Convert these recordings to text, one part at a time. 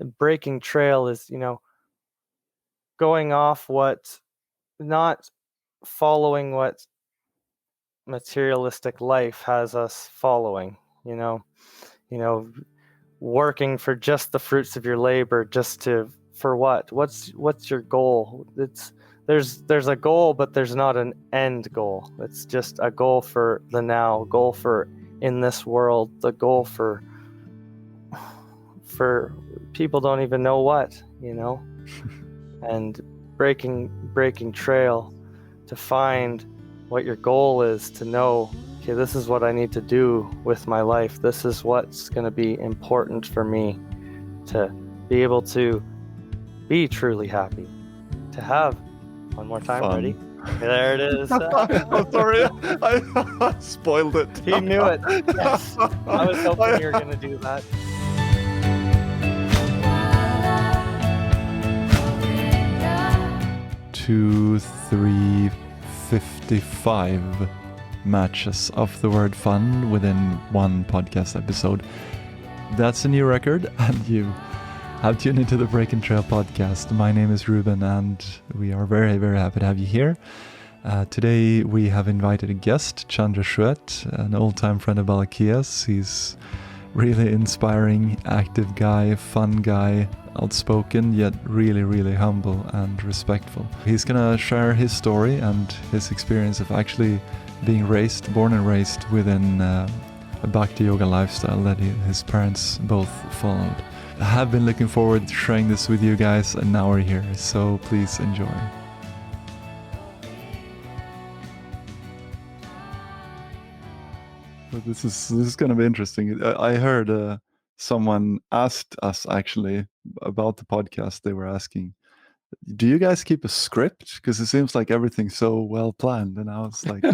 breaking trail is, going off not following what materialistic life has us following, working for just the fruits of your labor, for what? What's your goal? There's a goal, but there's not an end goal. It's just a goal for the now, goal for in this world, the goal for people don't even know what, and breaking trail to find what your goal is, to know, okay, this is what I need to do with my life. This is what's going to be important for me to be able to be truly happy, to have one more time. Fun. Ready? There it is. I'm sorry, I spoiled it. He knew it. Yes. I was hoping you were going to do that. Two, 3, 55 matches of the word fun within one podcast episode. That's a new record, and you have tuned into the Breaking Trail podcast. My name is Ruben, and we are very, very happy to have you here. Today we have invited a guest, Chandra Schuett, an old-time friend of Balakhilya's. He's really inspiring, active guy, fun guy, outspoken, yet really, really humble and respectful. He's gonna share his story and his experience of actually being born and raised within a Bhakti-yoga lifestyle that his parents both followed. I have been looking forward to sharing this with you guys, and now we're here, so please enjoy. This is going to be interesting. I heard someone asked us actually about the podcast. They were asking, do you guys keep a script? Because it seems like everything's so well planned. And I was like,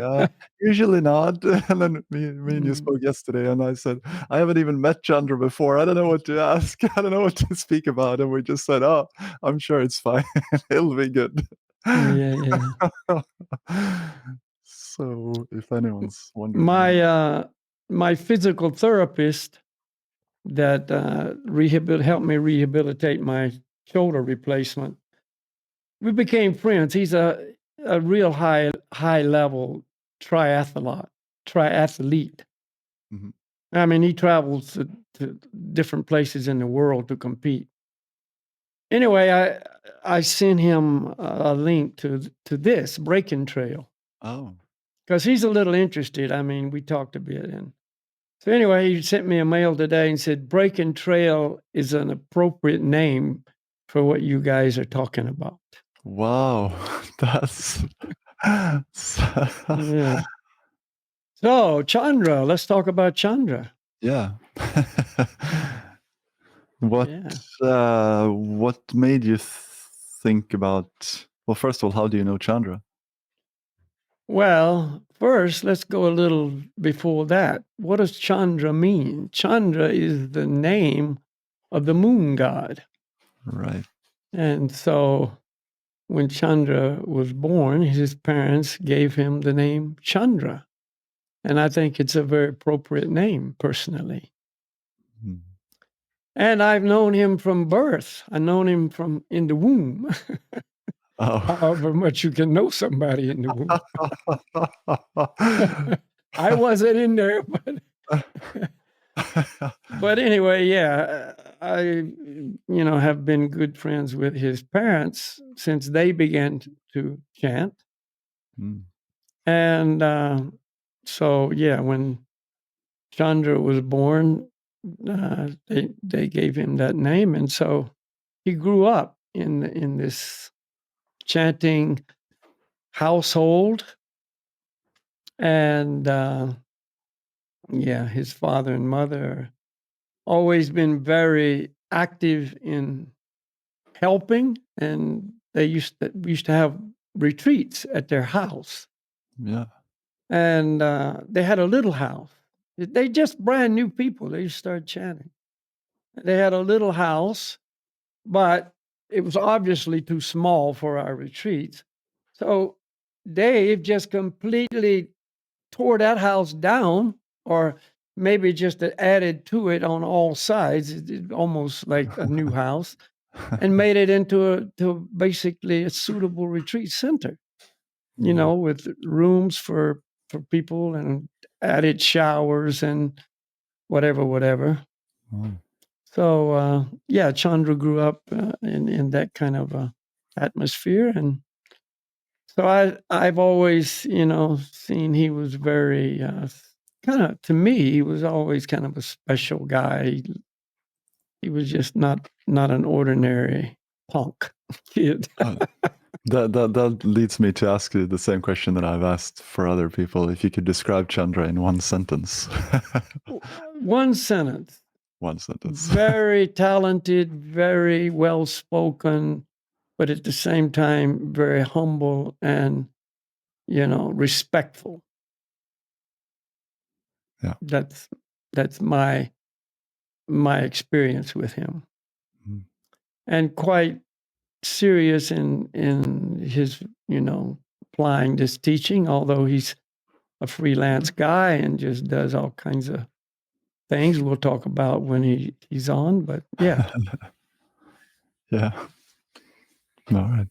usually not. And then me and you spoke yesterday, and I said, I haven't even met Chandra before. I don't know what to ask. I don't know what to speak about. And we just said, oh, I'm sure it's fine. It'll be good. Yeah. So if anyone's wondering, my physical therapist that helped me rehabilitate my shoulder replacement, we became friends. He's a real high level triathlete. Mhm. I mean, he travels to different places in the world to compete. Anyway, I sent him a link to this Breaking Trail. Oh. Because he's a little interested. I mean, we talked a bit. And so anyway, he sent me a mail today and said, Breaking Trail is an appropriate name for what you guys are talking about. Wow. That's... Yeah. So, Chandra, let's talk about Chandra. Yeah. What made you think about... Well, first of all, how do you know Chandra? Well, first, let's go a little before that. What does Chandra mean? Chandra is the name of the moon god. Right. And so when Chandra was born, his parents gave him the name Chandra. And I think it's a very appropriate name, personally. Hmm. And I've known him from birth. I've known him from in the womb. Oh. However much you can know somebody in the womb. I wasn't in there, but anyway, yeah, I have been good friends with his parents since they began to chant. Hmm. And so, yeah, when Chandra was born, they gave him that name, and so he grew up in this chanting household, and his father and mother always been very active in helping, and we used to have retreats at their house. Yeah. And they had a little house. They just brand new people. They just started chanting. They had a little house, but it was obviously too small for our retreats. So Dave just completely tore that house down, or maybe just added to it on all sides, almost like a new house, and made it into basically a suitable retreat center. You know, with rooms for people and added showers and whatever. Mm. So yeah, Chandra grew up in that kind of atmosphere, and so I've always seen he was very kind of, to me, he was always kind of a special guy. He was just not an ordinary punk kid. That leads me to ask you the same question that I've asked for other people. If you could describe Chandra in one sentence. One sentence. One sentence. Very talented, very well spoken, but at the same time very humble and respectful. Yeah. That's my experience with him. Mm. And quite serious in his applying this teaching, although he's a freelance guy and just does all kinds of things we'll talk about when he's on, but yeah. Yeah. All right.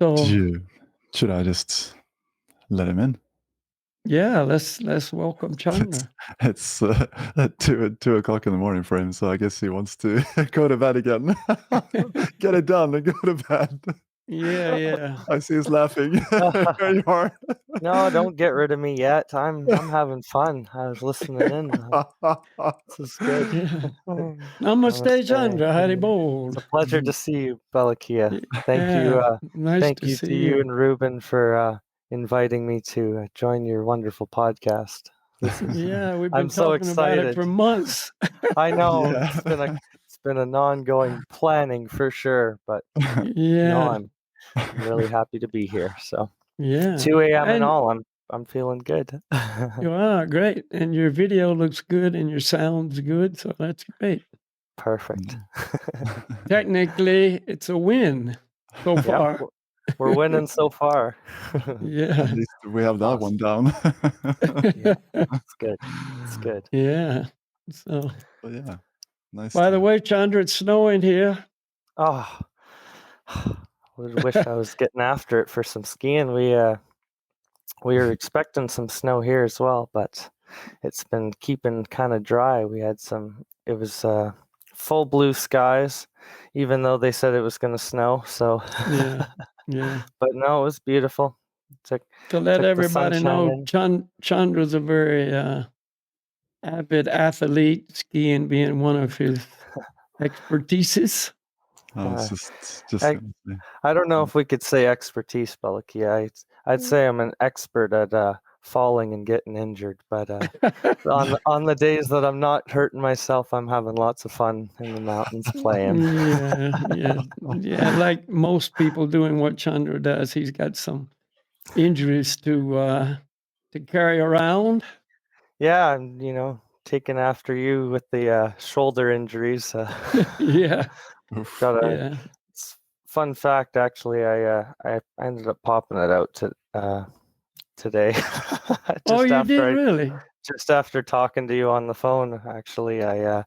So should I just let him in? Yeah, let's welcome Chandra. It's at 2:00 in the morning for him, so I guess he wants to go to bed again. Get it done and go to bed. Yeah. I see he's laughing very hard. No, don't get rid of me yet. I'm having fun. I was listening in. This is good. Yeah. Namaste, Chandra. Hari bol. It's a pleasure to see you, Balakhilya. Thank Yeah, you. nice Thank to you see to you and Ruben for inviting me to join your wonderful podcast. This is, Yeah, we've I'm been so talking about it excited. for months. I know. Yeah. It's been an ongoing planning for sure, but Yeah. no, I'm really happy to be here. So Yeah. 2 a.m. and And- all, I'm feeling good. You are great, and your video looks good, and your sound's good, so that's great. Perfect. Technically, it's a win so far. We're winning so far. Yeah. At least we have that one down. It's good. It's good. Yeah. So, But yeah, nice. by the way, Chandra, it's snowing here. Oh, would wish I was getting after it for some skiing. We were expecting some snow here as well, but it's been keeping kind of dry. We had it was full blue skies, even though they said it was going to snow. So Yeah. But no, it was beautiful. To let took the everybody know, sunshine Chandra's a very avid athlete, skiing being one of his expertises. It's just I don't know if we could say expertise, Balakhilya. I'd say I'm an expert at falling and getting injured, but on the days that I'm not hurting myself, I'm having lots of fun in the mountains playing. Yeah. Like most people doing what Chandra does, he's got some injuries to carry around. Yeah, and taking after you with the shoulder injuries. Yeah. Fun fact, actually, I ended up popping it out today. Really? Just after talking to you on the phone, actually, I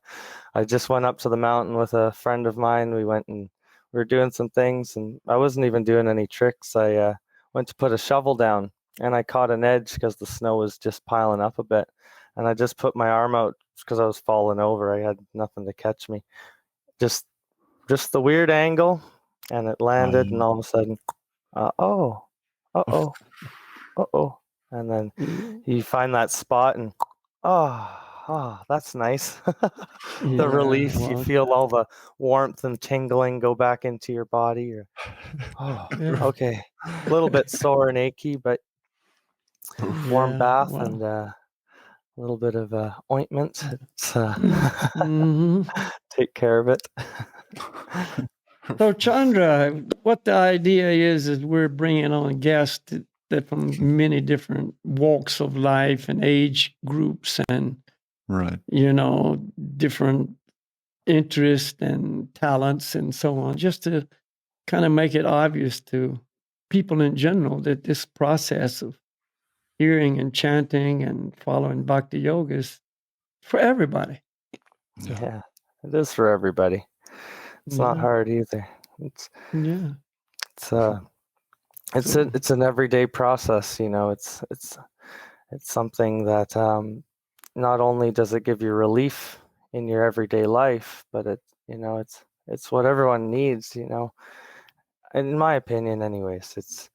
just went up to the mountain with a friend of mine. We went and we were doing some things, and I wasn't even doing any tricks. I went to put a shovel down, and I caught an edge because the snow was just piling up a bit. And I just put my arm out because I was falling over. I had nothing to catch me. Just the weird angle, and it landed, and all of a sudden, and then you find that spot, and that's nice. The relief, you feel all the warmth and tingling go back into your body. Okay, a little bit sore and achy, but warm bath and a little bit of ointment. Take care of it. So Chandra, what the idea is we're bringing on guests that from many different walks of life and age groups and different interests and talents and so on, just to kind of make it obvious to people in general that this process of hearing and chanting and following Bhakti-yoga is for everybody. Yeah, it is for everybody. It's not Yeah. hard either. It's Yeah. it's an everyday process. It's something that not only does it give you relief in your everyday life, but it's what everyone needs. In my opinion, anyways.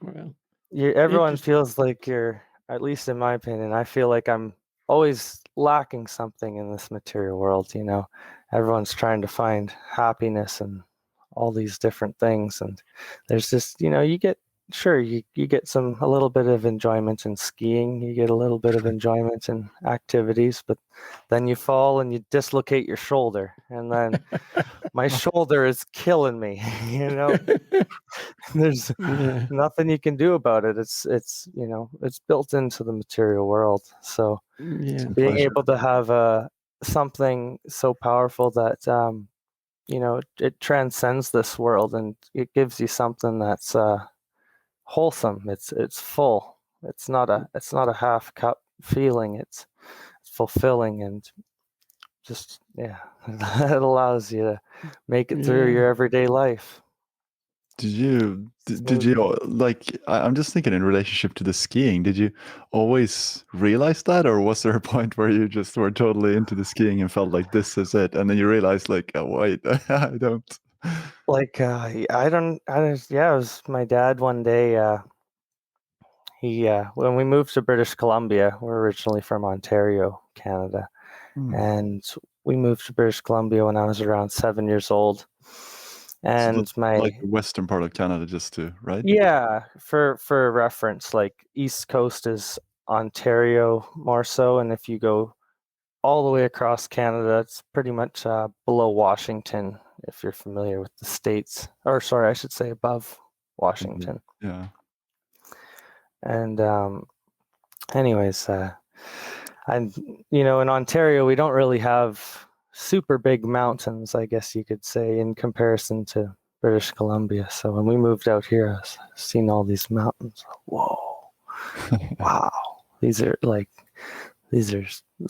Well, Everyone interesting. feels like at least in my opinion, I feel like I'm always lacking something in this material world. Everyone's trying to find happiness and all these different things, and there's just you get you get a little bit of enjoyment in skiing, you get a little bit of enjoyment in activities, but then you fall and you dislocate your shoulder, and then my shoulder is killing me. There's Yeah. nothing you can do about it. It's built into the material world. So Yeah. being Pleasure. able to have something so powerful that it transcends this world, and it gives you something that's wholesome. It's full. It's not a half cup feeling. It's fulfilling, and just it allows you to make it through Yeah. your everyday life. Did you Smoothly. like I'm just thinking in relationship to the skiing, did you always realize that, or was there a point where you just were totally into the skiing and felt like this is it, and then you realized like, oh wait, I don't. Like yeah, it was my dad one day. He When we moved to British Columbia, we're originally from Ontario, Canada, Hmm. and we moved to British Columbia when I was around 7 years old. So And that's like the western part of Canada, just to right? yeah, for reference, like East Coast is Ontario more so, and if you go all the way across Canada, it's pretty much below Washington, if you're familiar with the states, or sorry, I should say above Washington. Yeah. And anyways, and in Ontario, we don't really have super big mountains, I guess you could say, in comparison to British Columbia. So when we moved out here, I was seeing all these mountains. Whoa, wow! It's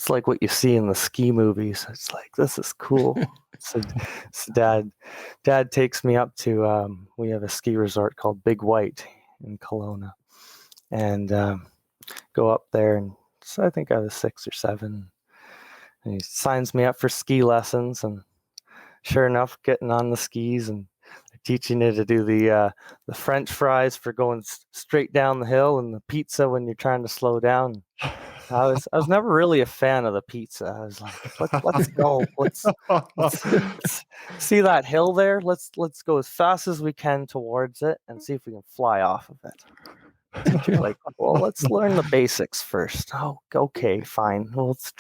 like what you see in the ski movies. It's like, this is cool. So dad takes me up to we have a ski resort called Big White in Kelowna, and go up there, and so I think I was 6 or 7, and he signs me up for ski lessons, and sure enough, getting on the skis, and they're teaching you to do the French fries for going straight down the hill, and the pizza when you're trying to slow down. I was never really a fan of the pizza. I was like, let's go, let's see that hill there. Let's go as fast as we can towards it and see if we can fly off of it. Teacher's like, well, let's learn the basics first. Oh, okay, fine. Well, let's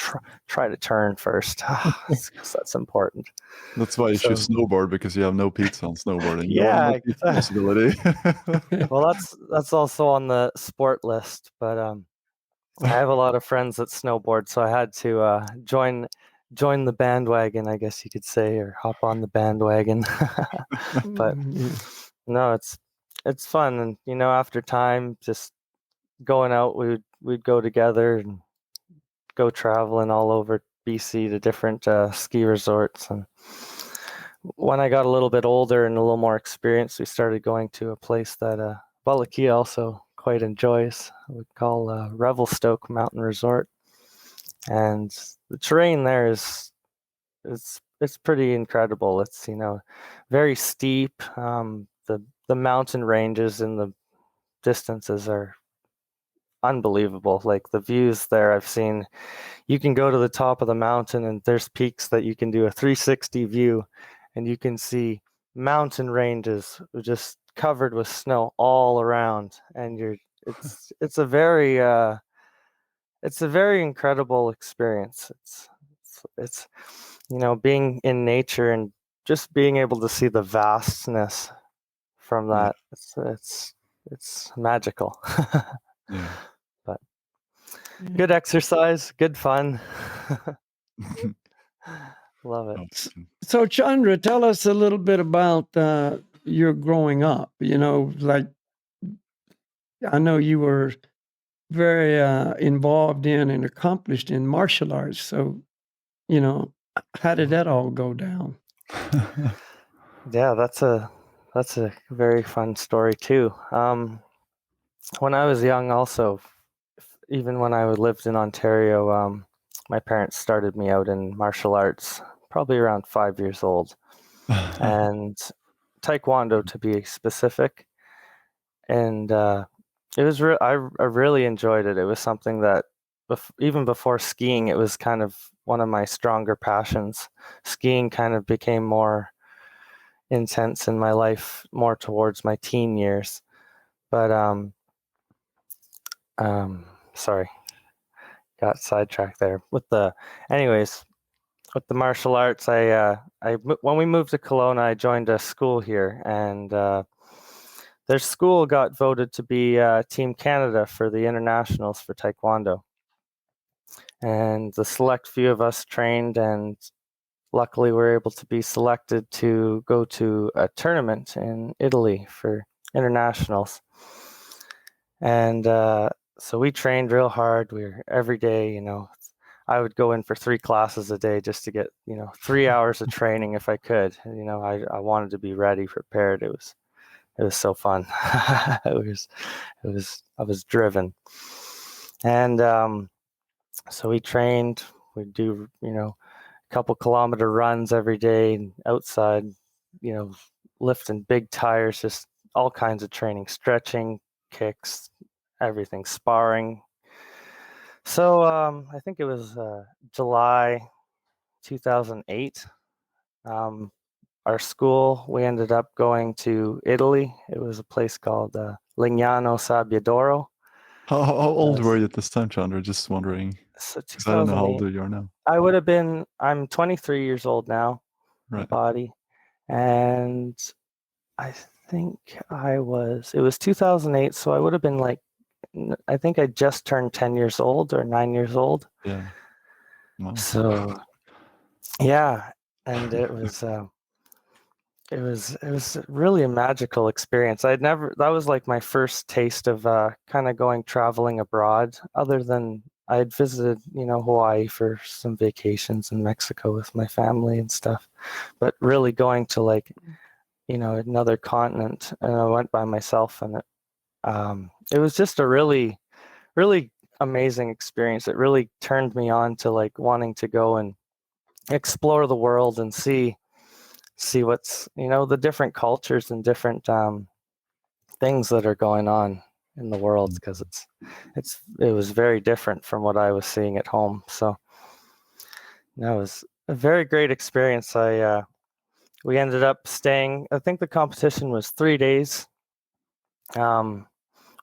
try to turn first. Because that's important. That's why you should snowboard, because you have no pizza on snowboarding. Yeah. No pizza possibility. Well, that's also on the sport list, but I have a lot of friends that snowboard, so I had to join the bandwagon, I guess you could say, or hop on the bandwagon. But no, it's fun, and after time, just going out, we'd go together and go traveling all over BC to different ski resorts. And when I got a little bit older and a little more experienced, we started going to a place that Balakhilya also quite enjoys. We call Revelstoke Mountain Resort, and the terrain there it's pretty incredible. It's very steep. The mountain ranges and the distances are unbelievable. Like the views there, I've seen. You can go to the top of the mountain, and there's peaks that you can do a 360 view, and you can see mountain ranges just covered with snow all around, and it's a very incredible experience. It's being in nature and just being able to see the vastness from that. It's magical. Yeah. But good exercise, good fun. Love it. So, Chandra, tell us a little bit about your growing up. Like, I know you were very involved in and accomplished in martial arts. So, how did that all go down? Yeah, that's a very fun story too. When I was young, also, even when I lived in Ontario, my parents started me out in martial arts, probably around 5 years old, and Taekwondo to be specific. And it was I really enjoyed it. It was something that even before skiing, it was kind of one of my stronger passions. Skiing kind of became more intense in my life, more towards my teen years. But sorry, got sidetracked there. Anyways, with the martial arts, when we moved to Kelowna, I joined a school here, and their school got voted to be Team Canada for the internationals for Taekwondo. And the select few of us trained, and luckily we were able to be selected to go to a tournament in Italy for internationals. And so we trained real hard. We were every day, I would go in for 3 classes a day just to get, 3 hours of training if I could. I wanted to be ready, prepared. It was so fun. I was driven. And so we trained. We'd do, a couple kilometer runs every day outside, lifting big tires, just all kinds of training, stretching, kicks, everything, sparring. So I think it was July 2008. Our school, we ended up going to Italy. It was a place called Lignano Sabbiadoro. How old were you at this time, Chandra? Just wondering. So Because I don't know how 2008. old you are now. I'm 23 years old now, Right. body. And I think it was 2008. So I would have been I think I just turned 10 years old or 9 years old. Yeah. Wow. So, yeah. And it was really a magical experience. That was like my first taste of kind of going traveling abroad, other than I had visited, Hawaii for some vacations in Mexico with my family and stuff, but really going to another continent, and I went by myself, and it was just a really, really amazing experience. It really turned me on to wanting to go and explore the world and see what's the different cultures and different things that are going on in the world, because it was very different from what I was seeing at home. So that was a very great experience. We ended up staying. I think the competition was 3 days.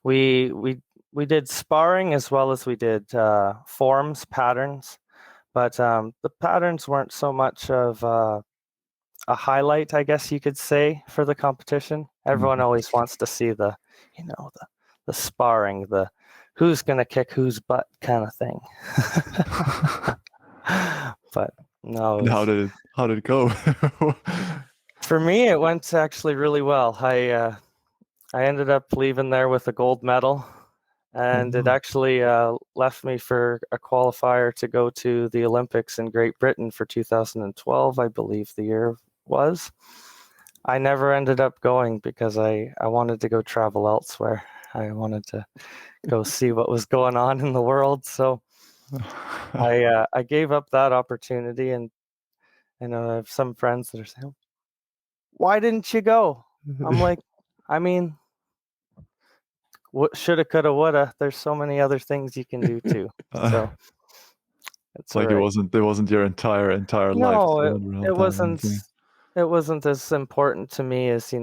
We did sparring as well as we did forms, patterns, but the patterns weren't so much of a highlight, I guess you could say, for the competition. Everyone always wants to see the sparring, the who's gonna kick whose butt kind of thing. But no. How did it go? For me, it went actually really well. I ended up leaving there with a gold medal, and it actually left me for a qualifier to go to the Olympics in Great Britain for 2012, I believe the year was. I never ended up going because I wanted to go travel elsewhere. I wanted to go see what was going on in the world. So I gave up that opportunity, and I have some friends that are saying, "Why didn't you go?" I'm like, I mean, what shoulda, coulda, woulda. There's so many other things you can do too. So it's like all right. it wasn't your entire life. No, it wasn't. It wasn't as important to me as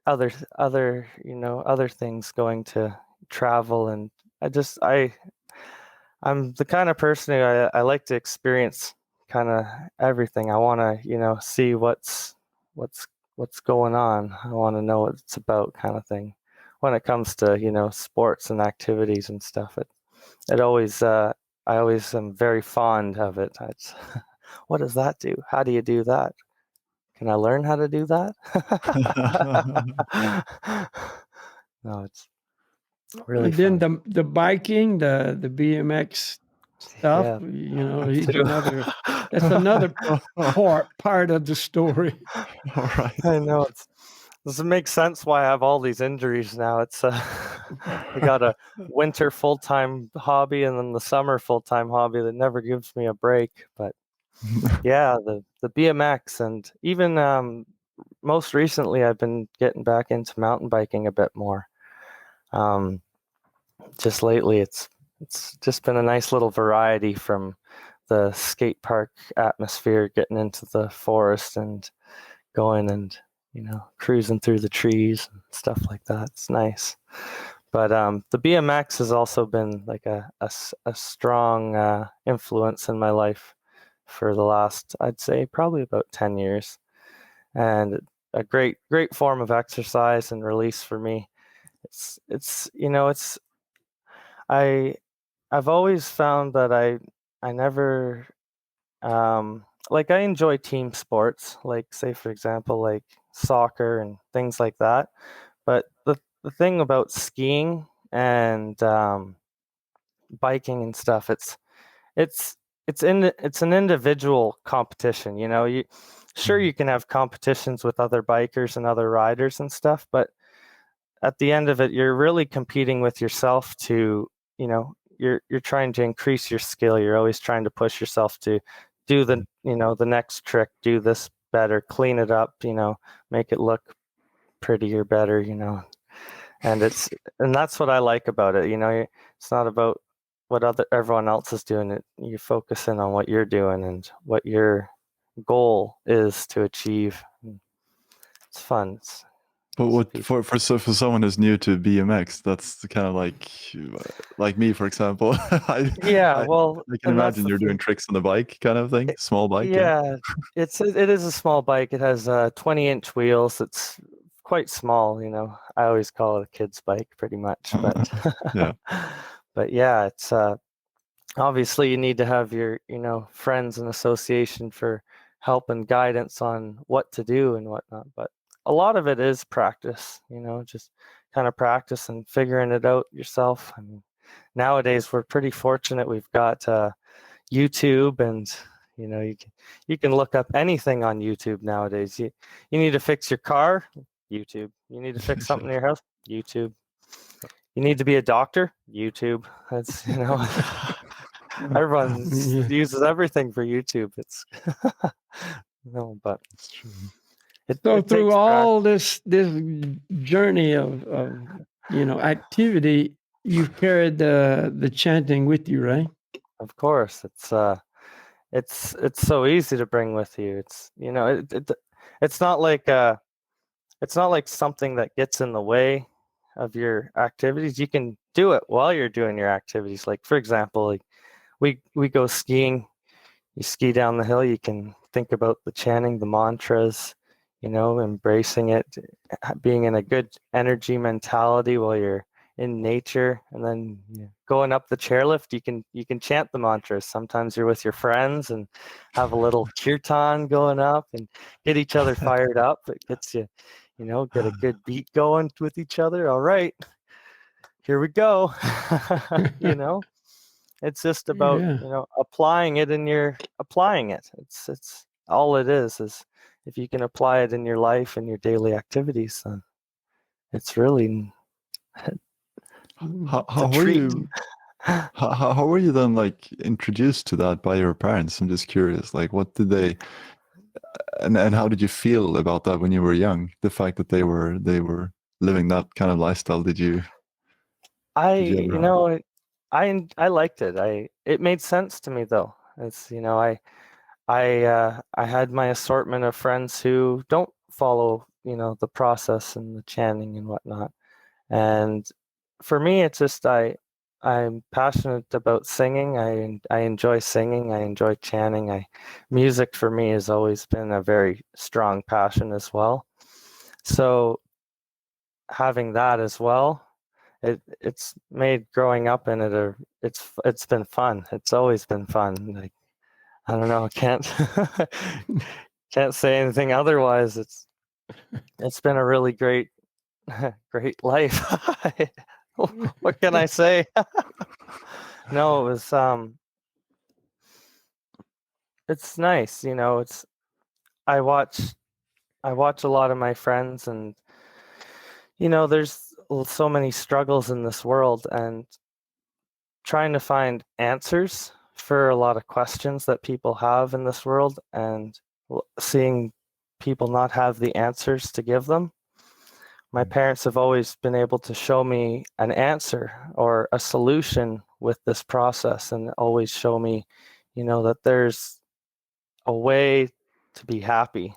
other other things, going to travel. And I'm the kind of person who I like to experience kind of everything. I want to see what's going on. I want to know what it's about, kind of thing. When it comes to sports and activities and stuff, it always I always am very fond of it. What does that do? How do you do that? Can I learn how to do that? No, Really And then fun. the biking, the BMX stuff, Yeah, he's too. that's another part of the story. All right. I know does it make sense why I have all these injuries now? It's I got a winter full-time hobby and then the summer full-time hobby that never gives me a break. But yeah, the BMX and even most recently I've been getting back into mountain biking a bit more. Just lately it's just been a nice little variety from the skate park atmosphere, getting into the forest and going and cruising through the trees and stuff like that. It's nice. But the BMX has also been like a strong influence in my life for the last, I'd say, probably about 10 years, and a great form of exercise and release for me. It's I I've always found that I never like I enjoy team sports, like say for example like soccer and things like that. But the thing about skiing and biking and stuff, it's it's an individual competition. You can have competitions with other bikers and other riders and stuff, but at the end of it, you're really competing with yourself to, you're trying to increase your skill. You're always trying to push yourself to do the next trick, do this better, clean it up, make it look prettier, better, and that's what I like about it. It's not about what everyone else is doing. You focus in on what you're doing and what your goal is to achieve. It's fun. But what for someone who's new to BMX, that's kind of like me, for example. Yeah, I, well, I can and that's imagine the you're doing thing. tricks on the bike, kind of thing, small bike. Yeah. Yeah, it is a small bike. It has 20-inch wheels. It's quite small, I always call it a kid's bike pretty much, but Yeah. but yeah, it's obviously you need to have your, friends and association for help and guidance on what to do and whatnot. But a lot of it is practice, just kind of practice and figuring it out yourself. I mean, nowadays we're pretty fortunate. We've got YouTube, and you can look up anything on YouTube nowadays. You need to fix your car, YouTube. You need to fix something in your house, YouTube. You need to be a doctor, YouTube. That's everyone Yeah. uses everything for YouTube. It's no, but It's true. So it through takes practice. all this journey of activity, you've carried the chanting with you, right? Of course, it's so easy to bring with you. It's not like it's not like something that gets in the way of your activities. You can do it while you're doing your activities. Like for example, like we go skiing. You ski down the hill, you can think about the chanting, the mantras, embracing it, being in a good energy mentality while you're in nature. And then going up the chairlift, you can chant the mantras. Sometimes you're with your friends and have a little kirtan going up and get each other fired up. It gets you, get a good beat going with each other. All right, here we go. you know it's just about, Yeah. applying it in your applying it. It's all it is if you can apply it in your life and your daily activities, then it's really How it's a how were treat. you how were you then introduced to that by your parents? I'm just curious. Like, what did they and how did you feel about that when you were young? The fact that they were living that kind of lifestyle. I Did you you ever? know I liked it. It made sense to me though. It's I had my assortment of friends who don't follow, the process and the chanting and whatnot. And for me, it's just I'm passionate about singing. I enjoy singing. I enjoy chanting. Music for me has always been a very strong passion as well. So having that as well, it's made growing up in it it's been fun. It's always been fun. Like I don't know, I can't can't say anything otherwise. It's been a really great great life. What can I say? No, it was it's nice, you know, it's I watch I watch a lot of my friends, and you know, there's so many struggles in this world, and trying to find answers for a lot of questions that people have in this world, and seeing people not have the answers to give them. My parents have always been able to show me an answer or a solution with this process, and always show me, you know, that there's a way to be happy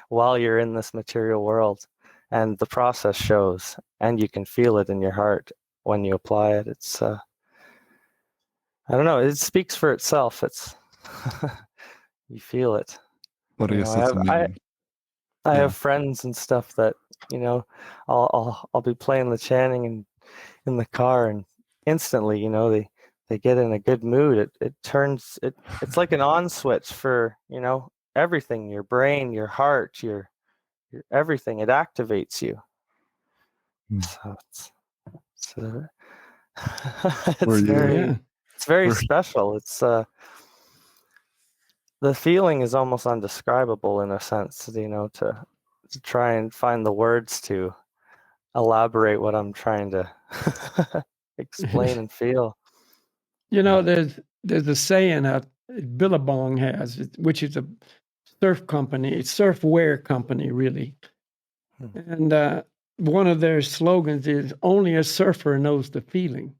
while you're in this material world. And the process shows, and you can feel it in your heart when you apply it. It's I don't know, it speaks for itself. It's you feel it. But I You guess know, that's the main. I Yeah. have friends and stuff that, you know, I'll be playing the chanting and in the car, and instantly, you know, they get in a good mood. It turns it's like an on switch for, you know, everything, your brain, your heart, your everything. It activates you. So it's Were it's you? Yeah. very Were, special. It's the feeling is almost undescribable in a sense, you know, to try and find the words to elaborate what I'm trying to explain and feel. You know, there's a saying that Billabong has, which is a surf company, surf wear company, really. And one of their slogans is "Only a surfer knows the feeling."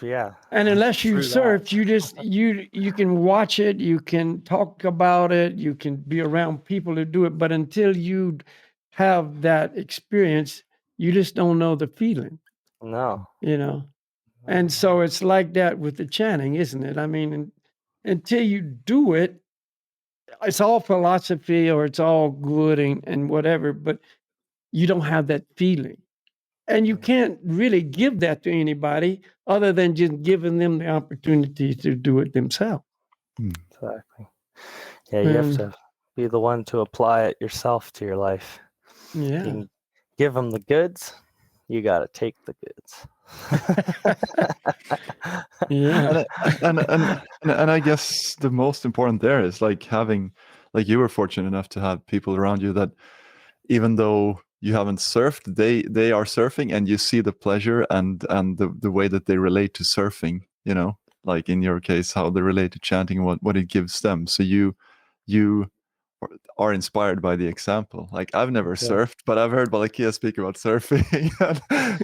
Yeah. And unless you've True that. surfed, you can watch it, you can talk about it, you can be around people who do it, but until you have that experience, you just don't know the feeling, No. you know. And so it's like that with the chanting, isn't it? I mean, until you do it, it's all philosophy or it's all good and whatever, but you don't have that feeling. And you can't really give that to anybody other than just giving them the opportunity to do it themselves. Exactly. Yeah, you have And to be the one to apply it yourself to your life. You yeah. can give them the goods. You got to take the goods. Yeah. And I guess the most important there is like having, like you were fortunate enough to have people around you that even though you haven't surfed, they are surfing, and you see the pleasure and the way that they relate to surfing, you know, like in your case how they relate to chanting and what it gives them. So you are inspired by the example. Like I've never surfed, but I've heard Balakhilya speak about surfing,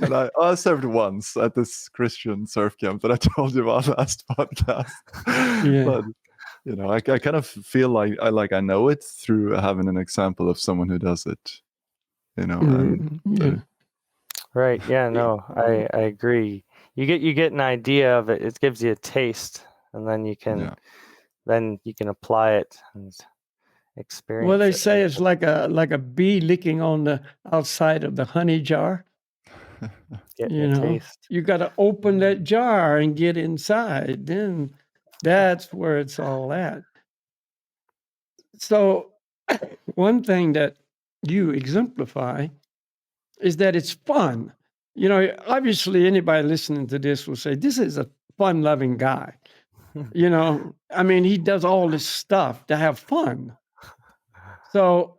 and I surfed once at this Christian surf camp that I told you about last podcast. Yeah. But you know, I kind of feel like I know it through having an example of someone who does it. You know, and Yeah. Right. Yeah, no, I agree. You get an idea of it. It gives you a taste, and then you can apply it and experience Well, they it. say it's like a bee licking on the outside of the honey jar. Getting You a know, taste. you got to open that jar and get inside. Then that's where it's all at. So, one thing that you exemplify is that it's fun. You know, obviously, anybody listening to this will say, "This is a fun loving guy." You know, I mean, he does all this stuff to have fun. So,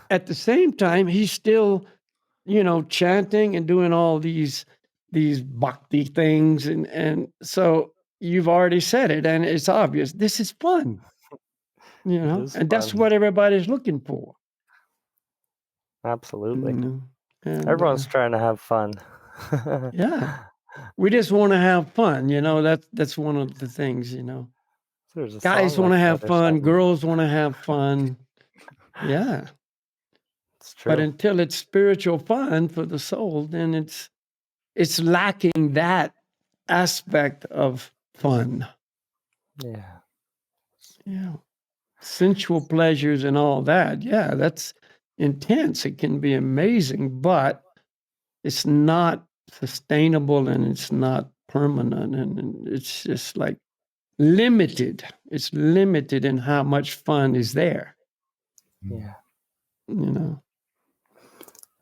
at the same time, he's still, you know, chanting and doing all these bhakti things, and so you've already said it, and it's obvious. This is fun, you It know, is and that's fun. what everybody's looking for. Absolutely. You know, and Everyone's trying to have fun. yeah, we just want to have fun. You know, that's one of the things. You know, There's a guys song want like to have that or fun, something. girls want to have fun. Yeah, It's but true. until it's spiritual fun for the soul, then it's lacking that aspect of fun. Yeah. Yeah. Sensual pleasures and all that. Yeah, that's intense. It can be amazing, but it's not sustainable and it's not permanent. And it's just like limited. It's limited in how much fun is there, Yeah. you know.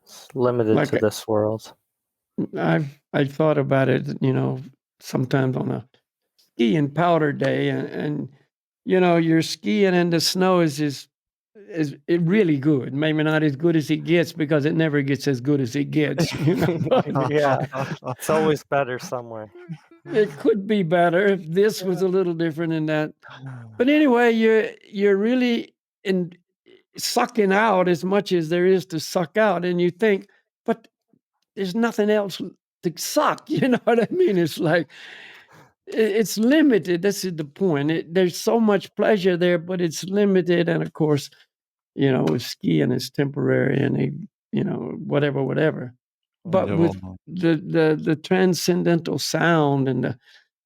It's limited Like to this world. I thought about it, sometimes on a ski and powder day, and you're skiing in the snow is it really good. Maybe not as good as it gets because it never gets as good as it gets. Yeah, it's always better somewhere. It could be better if this was a little different in that. But anyway, you're really in sucking out as much as there is to suck out, and you think, but there's nothing else to suck. You know what I mean? It's like it's limited. This is the point. There's so much pleasure there, but it's limited. And of course, with skiing, it's temporary, and whatever. But Yeah, with well, the transcendental sound and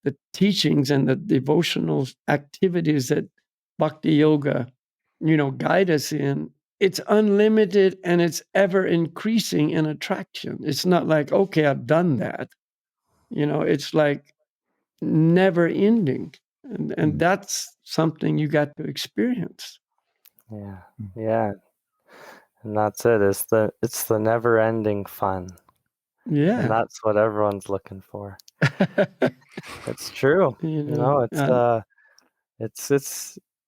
the teachings and the devotional activities that Bhakti-yoga, guide us in, it's unlimited and it's ever increasing in attraction. It's not like, okay, I've done that. It's like never ending. And that's something you got to experience. Yeah, yeah, and that's it. It's the never-ending fun, and Yeah. that's what everyone's looking for. It's true.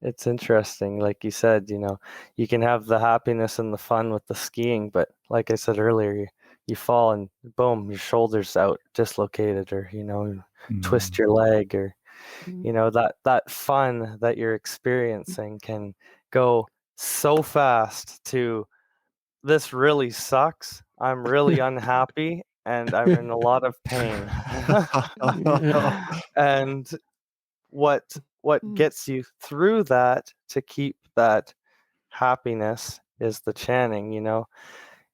It's interesting. Like you said, you can have the happiness and the fun with the skiing, but like I said earlier, you fall and boom, your shoulder's out, dislocated, or twist your leg, or that fun that you're experiencing can go so fast to this really sucks. I'm really unhappy and I'm in a lot of pain. And what gets you through that to keep that happiness is the chanting.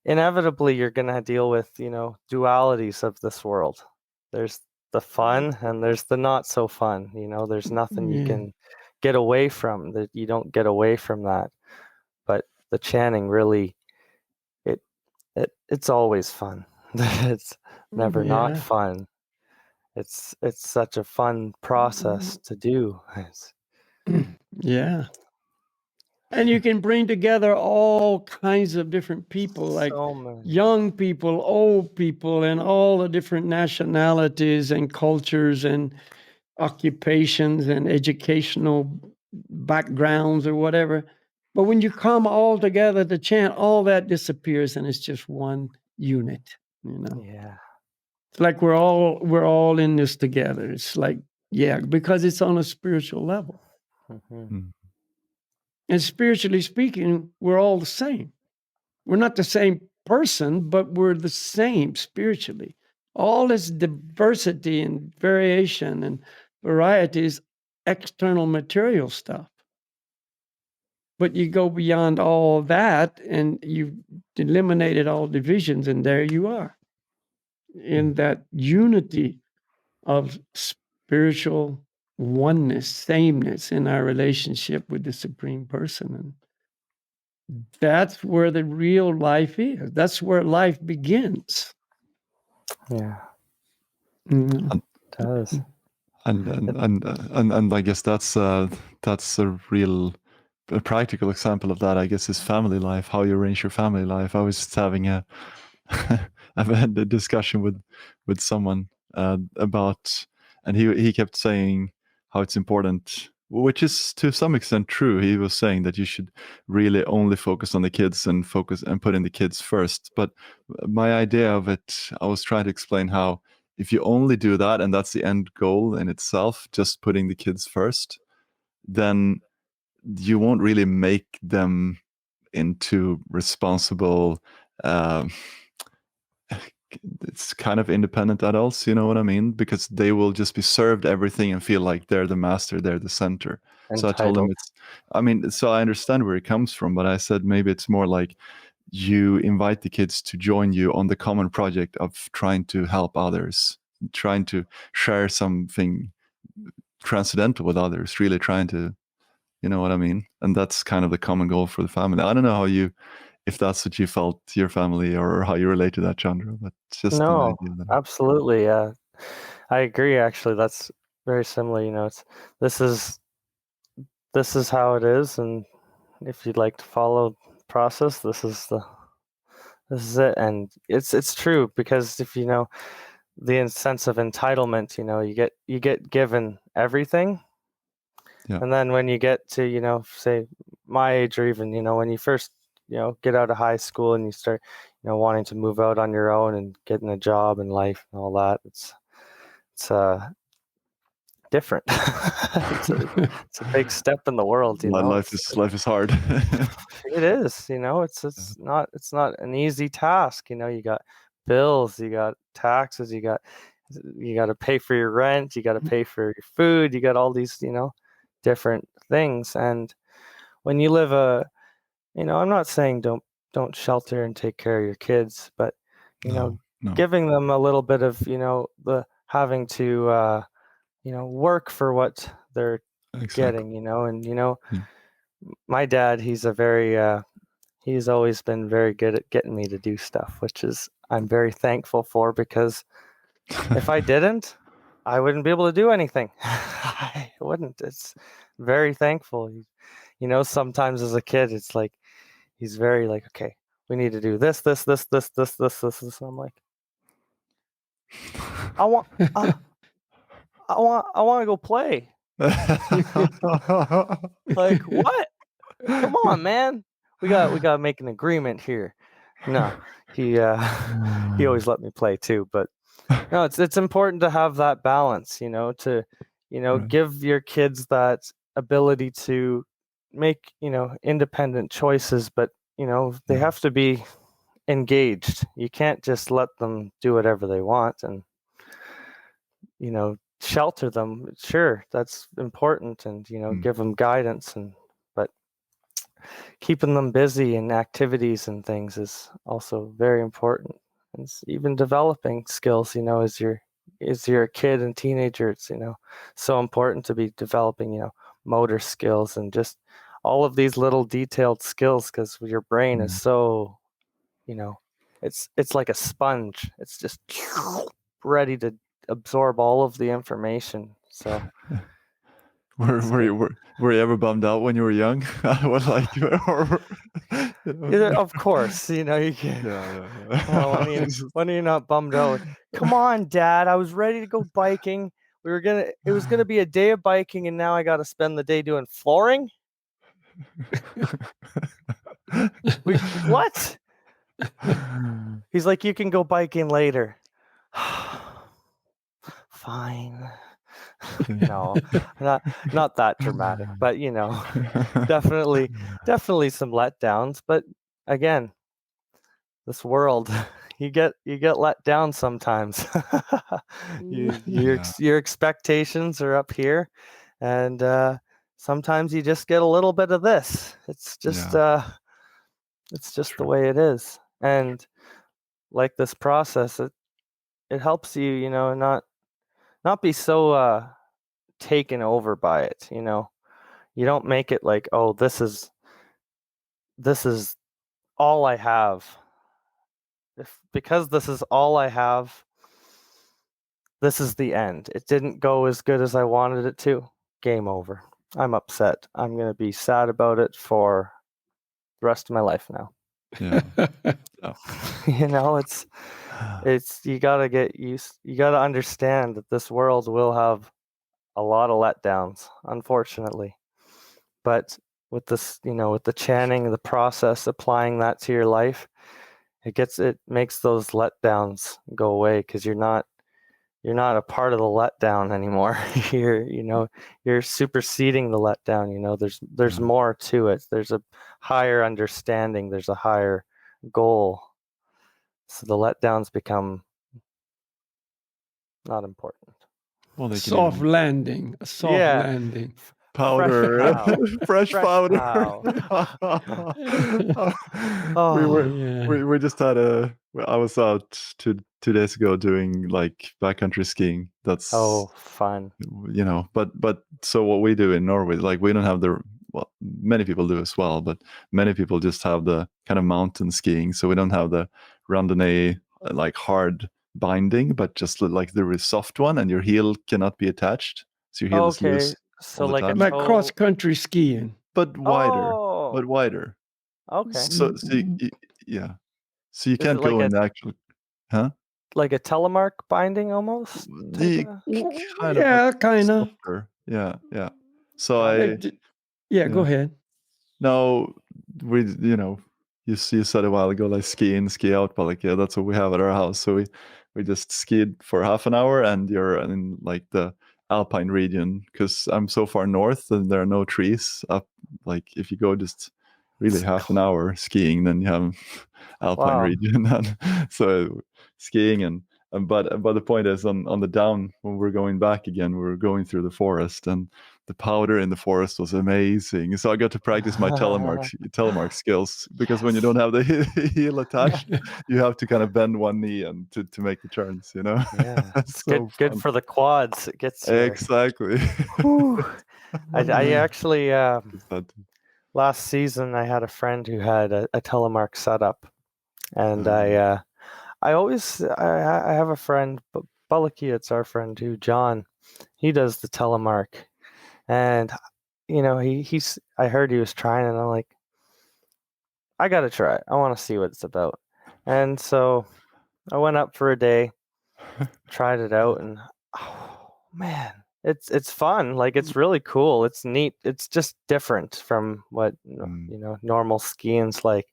Inevitably you're going to deal with dualities of this world. There's the fun and there's the not so fun. There's nothing you can get away from, that you don't get away from that. But the chanting really, it's always fun. It's never not fun. It's such a fun process to do. Yeah. And you can bring together all kinds of different people, like So many. young people, old people, and all the different nationalities and cultures and occupations and educational backgrounds or whatever. But when you come all together to chant, all that disappears and it's just one unit, Yeah. It's like we're all in this together. It's like, because it's on a spiritual level. Mm-hmm. And spiritually speaking, we're all the same. We're not the same person, but we're the same spiritually. All this diversity and variation and variety is external material stuff. But you go beyond all that and you've eliminated all divisions, and there you are in that unity of spiritual oneness, sameness in our relationship with the Supreme Person. And that's where the real life is. That's where life begins. Yeah. Mm. It does. and I guess that's a real a practical example of that, I guess, is family life, how you arrange your family life. I was just having I've had a discussion with someone about, and he kept saying how it's important, which is to some extent true. He was saying that you should really only focus on the kids and put in the kids first. But my idea of it, I was trying to explain how if you only do that and that's the end goal in itself, just putting the kids first, then you won't really make them into responsible it's kind of independent adults, you know what I mean? Because they will just be served everything and feel like they're the master, they're the center. So I told him so I understand where it comes from, but I said maybe it's more like you invite the kids to join you on the common project of trying to help others, trying to share something transcendental with others, really trying to, you know what I mean? And that's kind of the common goal for the family. I don't know if that's what you felt your family, or how you relate to that, Chandra, but it's just an No, idea that absolutely. Yeah. I agree. Actually, that's very similar. This is this is how it is, and if you'd like to follow the process, this is This is it. And it's true, because if you know the sense of entitlement, you get given everything. Yeah. And then when you get to, say my age, or even, when you first, get out of high school and you start, wanting to move out on your own and getting a job and life and all that, it's different. it's a big step in the world, Life is hard. It is, it's not an easy task. You got bills, you got taxes, you got to pay for your rent, you got to pay for your food, you got all these, different things. And when you live I'm not saying don't shelter and take care of your kids, but No. giving them a little bit of, the having to work for what they're Exactly. getting, and my dad, he's always been very good at getting me to do stuff, which is I'm very thankful for, because if I didn't, I wouldn't be able to do anything. I wouldn't. It's very thankful. Sometimes as a kid, it's like he's very like, okay, we need to do this, this, this, this, this, this, this, this. I'm like, I want, I want to go play. Like, what? Come on, man. We got to make an agreement here. No, he always let me play too, but no, it's important to have that balance, to Right. give your kids that ability to make, independent choices, but they have to be engaged. You can't just let them do whatever they want, and shelter them. Sure, that's important, and give them guidance, but keeping them busy in activities and things is also very important. And even developing skills, as you're a kid and teenager, it's so important to be developing motor skills and just all of these little detailed skills, because your brain is so it's like a sponge. It's just ready to absorb all of the information. So were you ever bummed out when you were young? What, like, or, of course, you can. Yeah. When are you not bummed out? Come on, Dad! I was ready to go biking. It was gonna be a day of biking, and now I got to spend the day doing flooring. What? He's like, you can go biking later. Fine. No, not that dramatic, but definitely some letdowns. But again, this world, you get let down sometimes. Your expectations are up here, and sometimes you just get a little bit of this. It's just the way it is. And like this process, it helps you, not be so taken over by it. You don't make it like, oh, this is all I have. Because this is all I have, this is the end. It didn't go as good as I wanted it to. Game over. I'm upset. I'm going to be sad about it for the rest of my life now. Yeah. It's you got to get used, you got to understand that this world will have a lot of letdowns, unfortunately. But with this, with the chanting, the process, applying that to your life, it makes those letdowns go away, because you're not a part of the letdown anymore. You're superseding the letdown. There's more to it. There's a higher understanding. There's a higher goal. So the letdowns become not important. Well, they soft landing. A soft landing. Powder. Fresh powder. We just had I was out two days ago doing like backcountry skiing. That's fun. But so what we do in Norway, like, we don't have many people do as well, but many people just have the kind of mountain skiing. So we don't have the randonnée, like, hard binding, but just like the really soft one, and your heel cannot be attached, so your heel is loose. So like cross country skiing, but wider. Okay. So So you Is it can't go in the actual, huh? like a telemark binding almost type The of? kind of, but Yeah, kind of. softer. Yeah, yeah. So I, Yeah, go yeah. ahead. No, you said a while ago, like ski in, ski out, but like, yeah, that's what we have at our house. So we just skied for half an hour, and you're in like the alpine region, because I'm so far north and there are no trees up. Like if you go just really half an hour skiing, then you have alpine Wow. region. And so skiing but the point is, on the down, when we're going back again, we're going through the forest, and the powder in the forest was amazing. So I got to practice my telemark skills, because when you don't have the heel attached, you have to kind of bend one knee and to make the turns, Yeah, It's it's so good fun. for the quads. It gets you. Exactly. Whew. I actually Just had to- last season I had a friend who had a telemark setup, and Mm. I have a friend, Balakhilya, it's our friend who John. He does the telemark, and I heard he was trying, and I'm like, I gotta try it. I want to see what it's about, and so I went up for a day, tried it out, and oh man, it's fun. Like it's really cool. It's neat. It's just different from what normal skiing's like.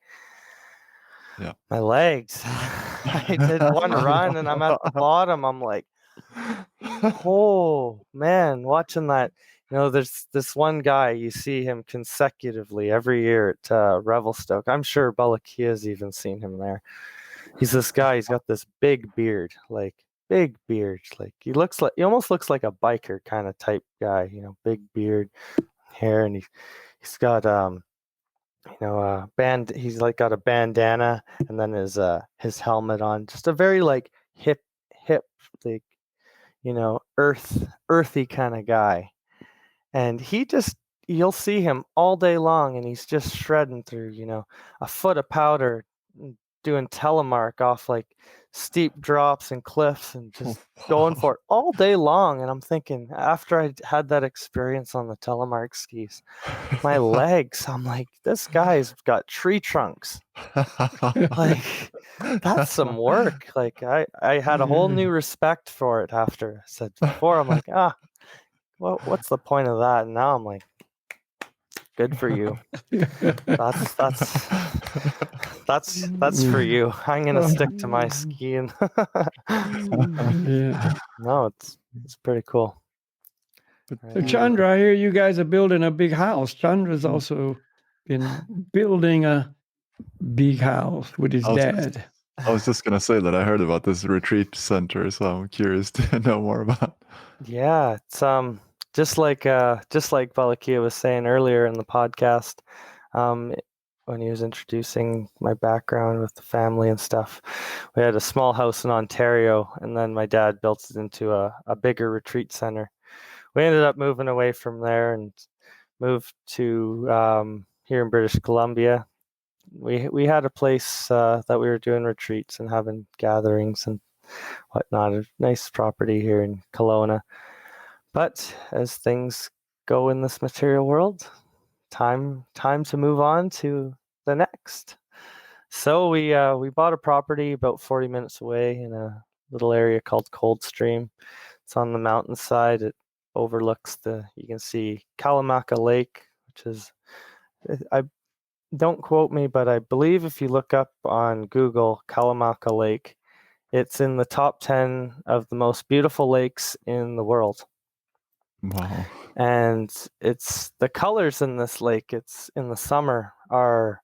Yeah. My legs. I did one run and I'm at the bottom. I'm like, oh man, watching that. There's this one guy, you see him consecutively every year at Revelstoke. I'm sure Balakhilya's even seen him there. He's this guy, he's got this big beard, like big beard. Like he almost looks like a biker kind of type guy, big beard, hair, and he's got he's like got a bandana and then his helmet on. Just a very like hip, like, earthy kind of guy. And you'll see him all day long and he's just shredding through, a foot of powder, doing telemark off like steep drops and cliffs and just going for it all day long. And I'm thinking, after I had that experience on the telemark skis, my legs, I'm like, this guy's got tree trunks. Like, that's some work. Like, I had a whole new respect for it after I said before. I'm like, what's the point of that? And now I'm like, good for you. That's for you. I'm gonna stick to my skiing. Yeah. No, it's pretty cool. So Chandra, I hear you guys are building a big house. Chandra's Hmm. also been building a big house with his dad. I was just gonna say that I heard about this retreat center, so I'm curious to know more about. Yeah, it's just like Balakhilya was saying earlier in the podcast, when he was introducing my background with the family and stuff. We had a small house in Ontario, and then my dad built it into a bigger retreat center. We ended up moving away from there and moved to here in British Columbia. We had a place that we were doing retreats and having gatherings and whatnot. A nice property here in Kelowna. But as things go in this material world, time to move on to the next. So we bought a property about 40 minutes away in a little area called Coldstream. It's on the mountainside. It overlooks you can see Kalamaka Lake, which is, I don't quote me, but I believe if you look up on Google Kalamaka Lake, it's in the top 10 of the most beautiful lakes in the world. Wow. And it's the colors in this lake, it's in the summer, are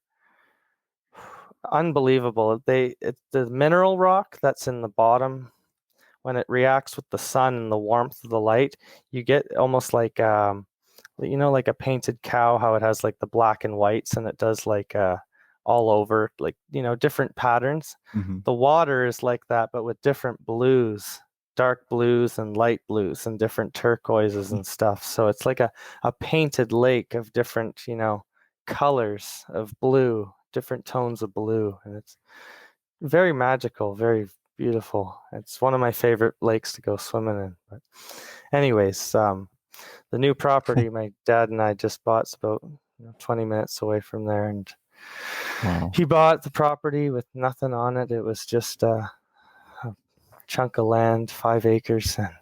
unbelievable. It's the mineral rock that's in the bottom. When it reacts with the sun and the warmth of the light, you get almost like like a painted cow, how it has like the black and whites and it does like all over, like different patterns. Mm-hmm. The water is like that, but with different blues, dark blues and light blues and different turquoises and stuff. So it's like a painted lake of different colors of blue, different tones of blue, and it's very magical, very beautiful. It's one of my favorite lakes to go swimming in. But anyways, the new property my dad and I just bought is about 20 minutes away from there, and Wow. He bought the property with nothing on it. It was just a chunk of land, 5 acres, and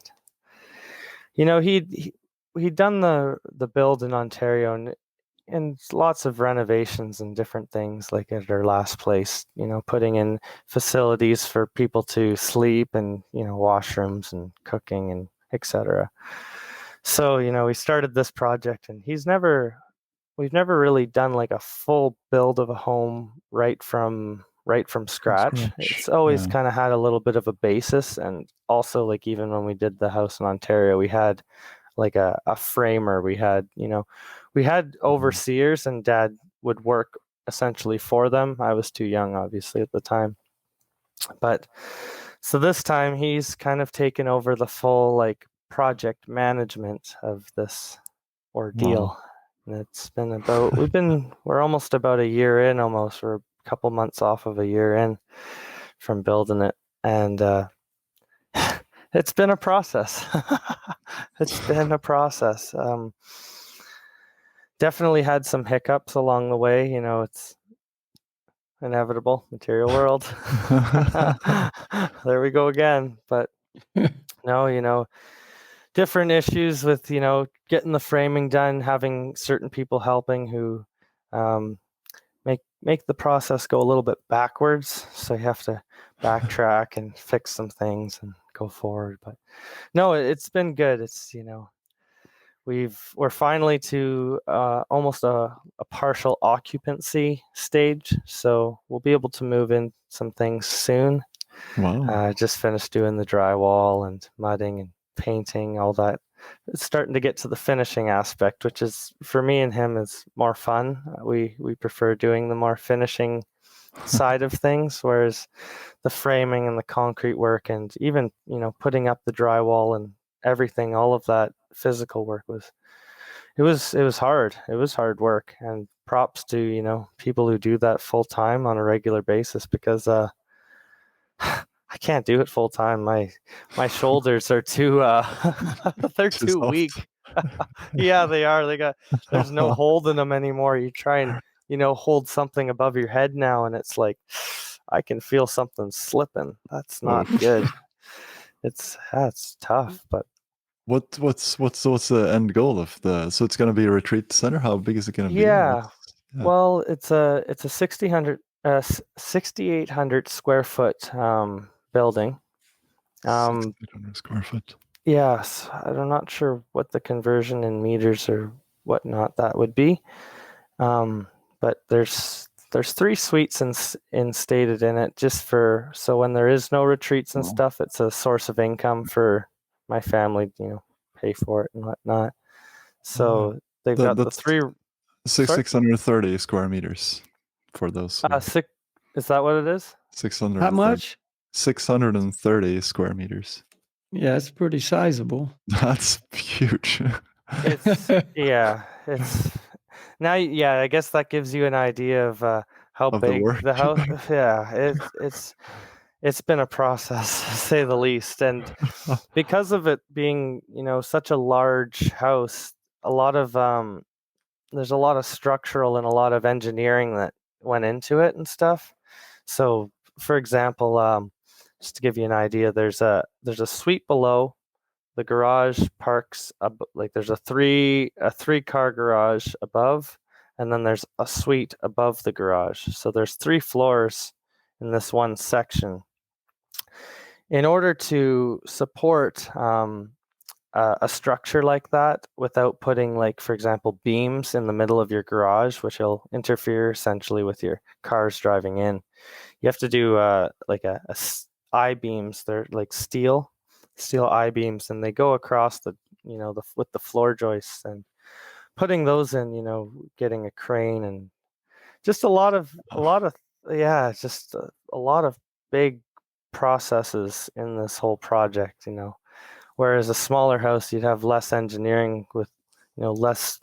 he'd done the build in Ontario and lots of renovations and different things, like at our last place, putting in facilities for people to sleep and washrooms and cooking and etc. So we started this project, and we've never really done like a full build of a home right from scratch. It's always kind of had a little bit of a basis, and also like even when we did the house in Ontario, we had like a framer. We had overseers, and Dad would work essentially for them. I was too young, obviously, at the time. But so this time he's kind of taken over the full like project management of this ordeal. Wow. And it's been we're almost about a year in, almost. We're a couple months off of a year in from building it. And it's been a process. It's been a process. Definitely had some hiccups along the way. It's inevitable, material world. There we go again. But no, different issues with, getting the framing done, having certain people helping who make the process go a little bit backwards. So you have to backtrack and fix some things and go forward. But no, it's been good. It's, we're finally to almost a partial occupancy stage. So we'll be able to move in some things soon. Wow. Just finished doing the drywall and mudding and painting, all that. It's starting to get to the finishing aspect, which is, for me and him, is more fun. We prefer doing the more finishing side of things, whereas the framing and the concrete work and even, putting up the drywall and everything, all of that physical work was hard. It was hard work, and props to, people who do that full time on a regular basis, because I can't do it full time. My shoulders are too they're Too too soft. weak. Yeah, they are. There's no hold in them anymore. You try and hold something above your head now, and it's like I can feel something slipping. That's not good. It's tough, but What's the end goal of so it's going to be a retreat center? How big is it going to be? yeah. Well, it's a 6,800 square foot building. 6,800 square foot. Yes, I'm not sure what the conversion in meters or whatnot that would be, but there's 3 suites instated in it, so when there is no retreats and stuff, it's a source of income for my family, pay for it and whatnot. So they've got the 3 630 square meters for those. Is that what it is? 600. How much? 630 square meters. Yeah, it's pretty sizable. That's huge. It's now. Yeah, I guess that gives you an idea of how big the house. Yeah, it's been a process, to say the least, and because of it being such a large house, there's a lot of structural and a lot of engineering that went into it and stuff. So, for example, just to give you an idea, there's a suite below. The garage parks like there's a three car garage above, and then there's a suite above the garage. So there's 3 floors in this one section. In order to support a structure like that without putting, like, for example, beams in the middle of your garage, which will interfere essentially with your cars driving in, you have to do like a I-beams. They're like steel I-beams, and they go across with the floor joists, and putting those in, getting a crane, and just a lot of just a lot of big processes in this whole project, whereas a smaller house, you'd have less engineering with less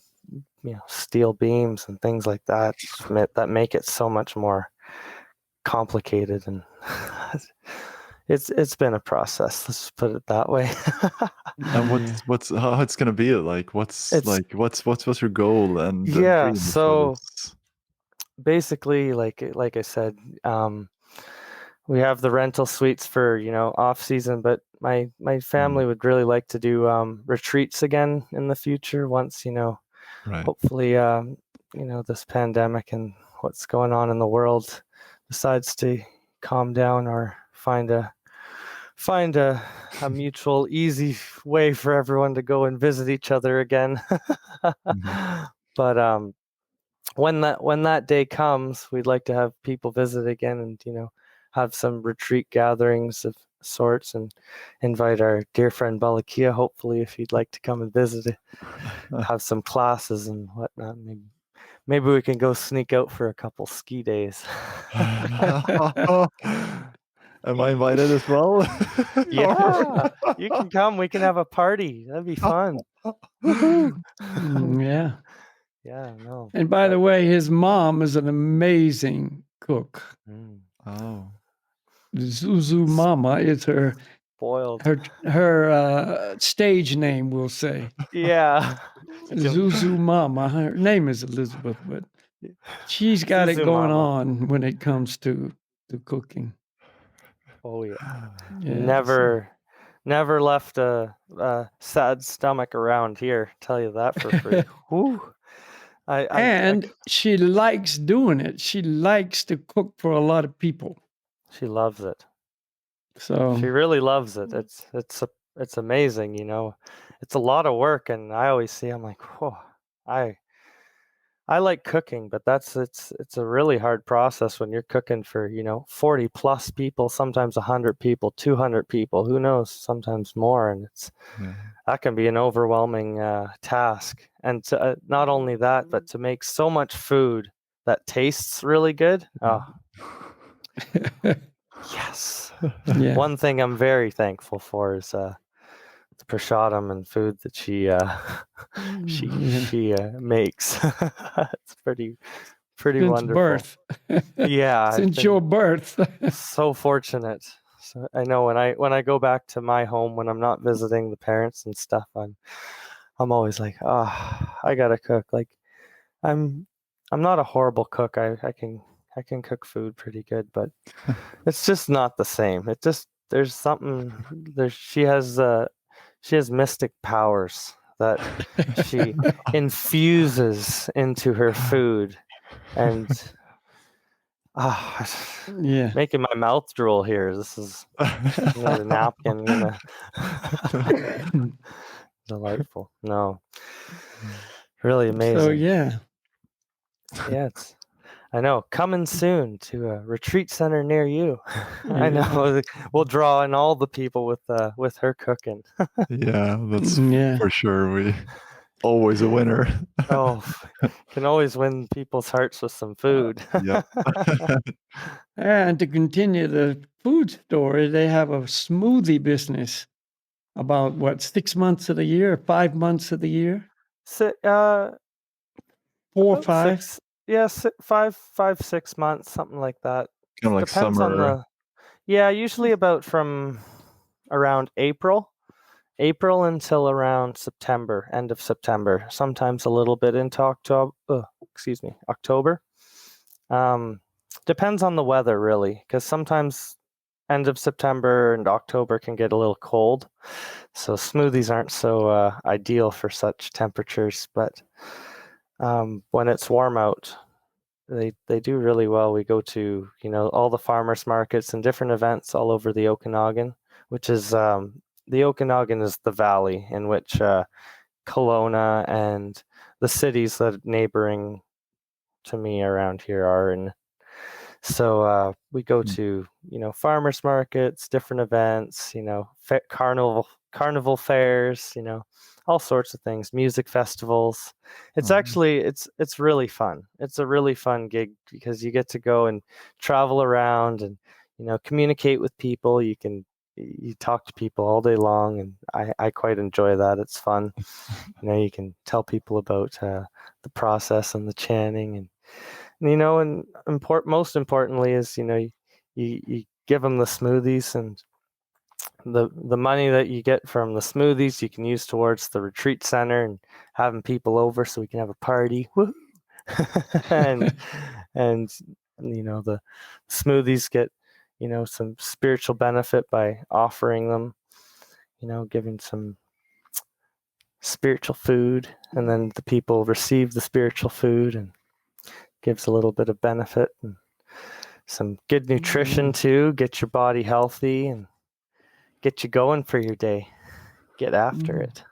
steel beams and things like that make it so much more complicated, and it's been a process, let's put it that way. And what's how it's gonna be like? What's your goal and yeah dream so for this? basically, like I said, we have the rental suites for off season, but my family would really like to do retreats again in the future once Right. hopefully this pandemic and what's going on in the world decides to calm down or find a mutual easy way for everyone to go and visit each other again. Mhm. But when that day comes, we'd like to have people visit again and have some retreat gatherings of sorts and invite our dear friend Balakhilya, hopefully, if he'd like to come and visit, have some classes and whatnot. Maybe we can go sneak out for a couple ski days. Am I invited as well? Yeah, you can come. We can have a party. That'd be fun. Woohoo! Yeah. Yeah, no. And by the way, his mom is an amazing cook. Mm, Oh. Zuzu Mama is her spoiled. stage name, we'll say. Yeah. Zuzu Mama. Her name is Elizabeth, but she's got it Zuzu going Mama. on when it comes to cooking. Oh yeah. Yeah. Never left a sad stomach around here. Tell you that for free. Whew. And she likes doing it. She likes to cook for a lot of people. She loves it. So She really loves it. It's amazing, It's a lot of work, and I always see. I'm like, whoa. I like cooking, but it's a really hard process when you're cooking for 40 plus people, sometimes 100 people, 200 people, who knows, sometimes more, and Yeah. that can be an overwhelming task. And not only that, but to make so much food that tastes really good. Oh, yes. yeah. One thing I'm very thankful for is the prasadam and food that she makes. It's pretty Since wonderful. birth. Yeah, Since your birth. so fortunate. So I know when I go back to my home when I'm not visiting the parents and stuff, I'm always like, I gotta cook. Like I'm not a horrible cook. I can cook food pretty good, but it's just not the same. It just there's something she has mystic powers that she infuses into her food, and yeah. making my mouth drool here. This is need a napkin. Delightful. No, really amazing. So yeah. Yeah, I know. Coming soon to a retreat center near you. I know. We'll draw in all the people with her cooking. Yeah, that's for sure. We always a winner. Oh, can always win people's hearts with some food. Yep. And to continue the food story, they have a smoothie business about 6 months of the year, 5 months of the year? 4 or 5? 6, yeah, 5, 6 months, something like that. Kind of like Depends on summer. usually about from around April until around September, end of September. Sometimes a little bit into October. Depends on the weather, really, because sometimes end of September and October can get a little cold. So smoothies aren't so ideal for such temperatures, but when it's warm out, they do really well. We go to all the farmers markets and different events all over the Okanagan, which is the Okanagan is the valley in which Kelowna and the cities that neighboring to me around here are in. So we go to farmers markets, different events, carnival fairs, all sorts of things, music festivals. It's actually it's really fun. It's a really fun gig because you get to go and travel around and communicate with people. You talk to people all day long, and I quite enjoy that. It's fun. You can tell people about the process and the chanting and most importantly is you give them the smoothies, and the money that you get from the smoothies you can use towards the retreat center and having people over so we can have a party. Woo! and and the smoothies get some spiritual benefit by offering them, giving some spiritual food, and then the people receive the spiritual food and gives a little bit of benefit and some good nutrition too, get your body healthy and get you going for your day. Get after it.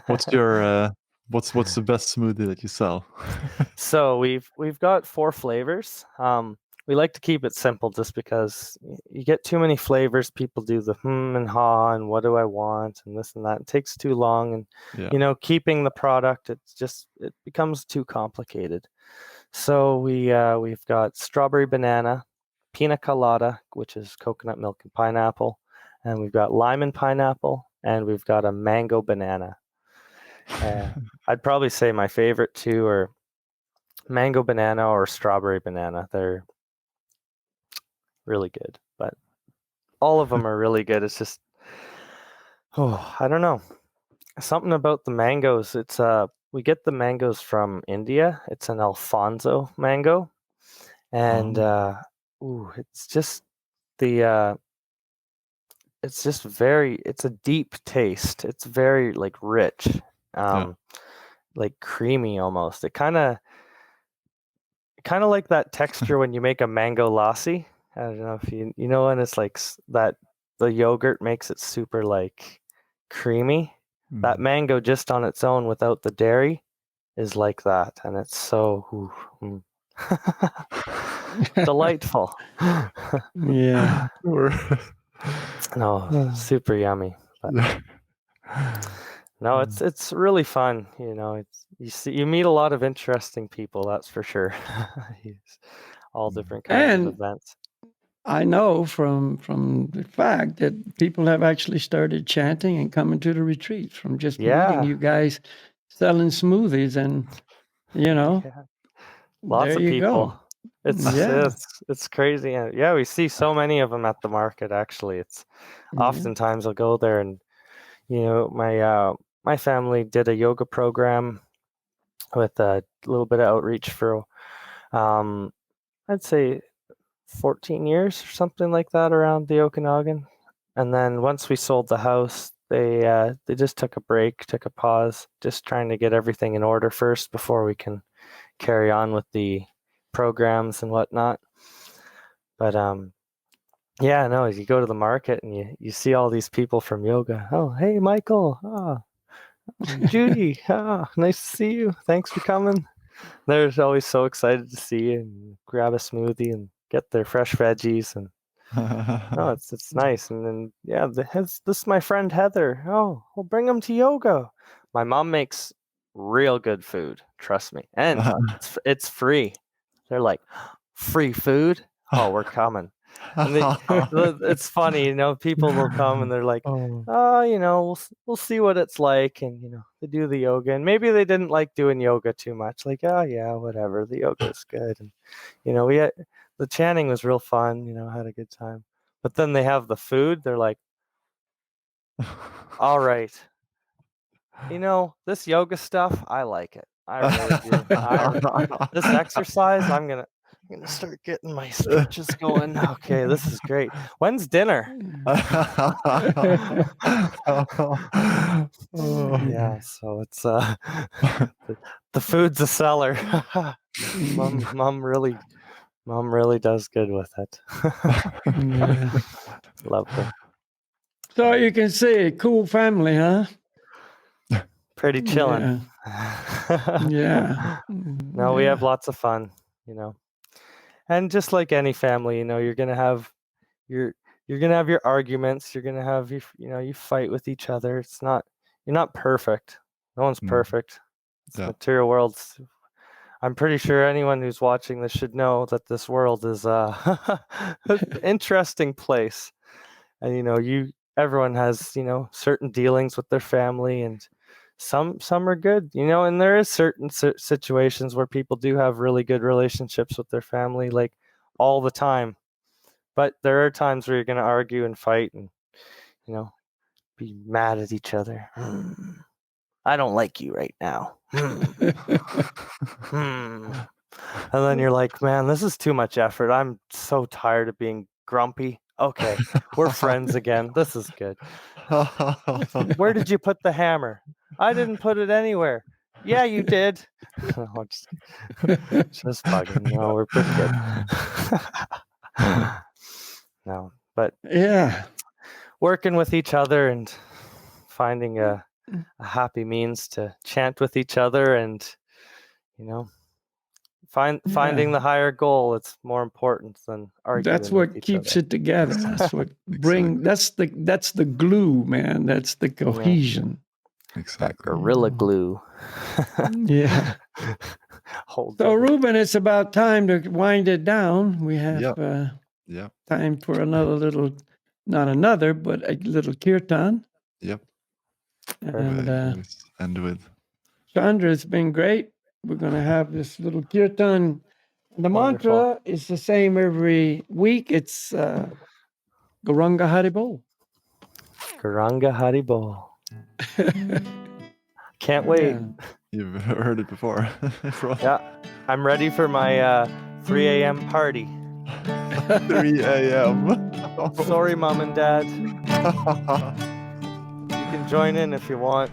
What's your what's the best smoothie that you sell? So we've got 4 flavors. We like to keep it simple just because you get too many flavors. People do the and ha and what do I want and this and that. It takes too long, and keeping the product, it becomes too complicated. So we've got strawberry banana, pina colada, which is coconut milk and pineapple, and we've got lime and pineapple, and we've got a mango banana. I'd probably say my favorite 2 are mango banana or strawberry banana. They're really good, but all of them are really good. It's just, I don't know. Something about the mangoes. It's we get the mangoes from India. It's an Alfonso mango, and it's just the it's just it's a deep taste. It's very like rich, like creamy almost. It kind of like that texture when you make a mango lassi. I don't know if you know, and it's like that the yogurt makes it super like creamy. That mango just on its own without the dairy is like that, and it's so delightful. Yeah. No, super yummy. But no, it's really fun. You meet a lot of interesting people. That's for sure. All different kinds of events. I know from the fact that people have actually started chanting and coming to the retreats from just meeting you guys selling smoothies, and lots there of you people. go. It's crazy. Yeah, we see so many of them at the market. Actually, it's oftentimes I'll go there, and my family did a yoga program with a little bit of outreach for I'd say 14 years or something like that around the Okanagan. And then once we sold the house, they just took a break, took a pause, just trying to get everything in order first before we can carry on with the programs and whatnot. But you go to the market and you see all these people from yoga. Oh, hey, Michael. Judy. Nice to see you. Thanks for coming. They're always so excited to see you and grab a smoothie and get their fresh veggies, and it's nice. And then this is my friend Heather. Oh, we'll bring them to yoga. My mom makes real good food, trust me, and it's free. They're like, free food? Oh, we're coming. And it's funny, people will come and they're like, we'll see what it's like, and they do the yoga, and maybe they didn't like doing yoga too much, like, oh yeah, whatever, the yoga is good, and we had, the chanting was real fun, had a good time. But then they have the food, they're like, all right, this yoga stuff, I like it, I really do. This exercise, I'm gonna start getting my stretches going. Okay, this is great. When's dinner? Yeah, so it's the food's a seller. Mom really does good with it. Lovely. So you can see, cool family, huh? Pretty chilling. Yeah. No, we have lots of fun, and just like any family, you're gonna have your arguments. You're gonna have you fight with each other. You're not perfect. No one's perfect. It's material world. I'm pretty sure anyone who's watching this should know that this world is an interesting place, and everyone has certain dealings with their family, and some are good, and there is certain situations where people do have really good relationships with their family, like all the time. But there are times where you're going to argue and fight and be mad at each other. I don't like you right now. And then you're like, man, this is too much effort. I'm so tired of being grumpy. Okay, we're friends again. This is good. Where did you put the hammer? I didn't put it anywhere. Yeah, you did. No, just bugging. No, we're pretty good. No, but Yeah. working with each other and finding a happy means to chant with each other, and finding the higher goal. It's more important than arguing. That's what with each keeps other. it together. That's what that's the glue, man. That's the cohesion. That Exactly. gorilla glue. Yeah. Holds So, everything. Ruben, it's about time to wind it down. We have Yeah. time for another little, not another, but a little kirtan. Yep. And Always end with. Chandra, it's been great. We're going to have this little kirtan. The Wonderful. mantra is the same every week. It's Gauranga Haribol. Garanga Haribo. Can't wait. Yeah. You've heard it before. Yeah, I'm ready for my 3 a.m. party. 3 a.m. Sorry, Mom and Dad. You can join in if you want.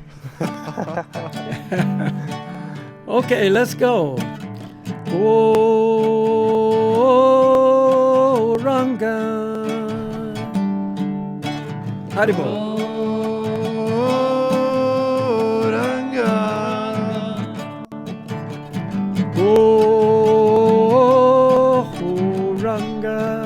Okay, let's go. Oh, Ranga. Haribol. Oh, Ranga. Oh, Ranga.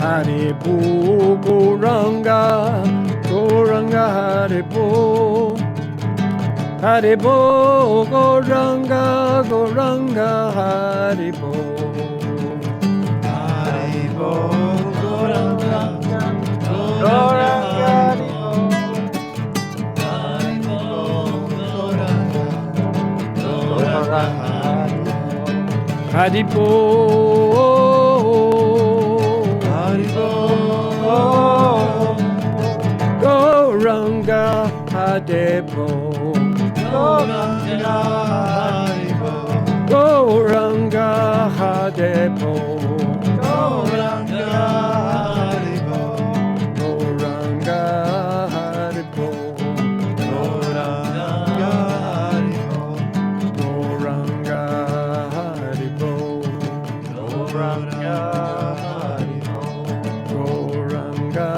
Haribo, Goranga, Goranga, Haribo. Haribo, Goranga, Goranga, Haribo. Haribo, Goranga, Goranga, Haribo, Haribo, Goranga, Haribo. Goranga, Haribo, Goranga, Haribo. Goranga, Haribo, Goranga, Haribo. Goranga, Haribo, Goranga, Haribo. Goranga, Haribo, Goranga, Haribo. Goranga,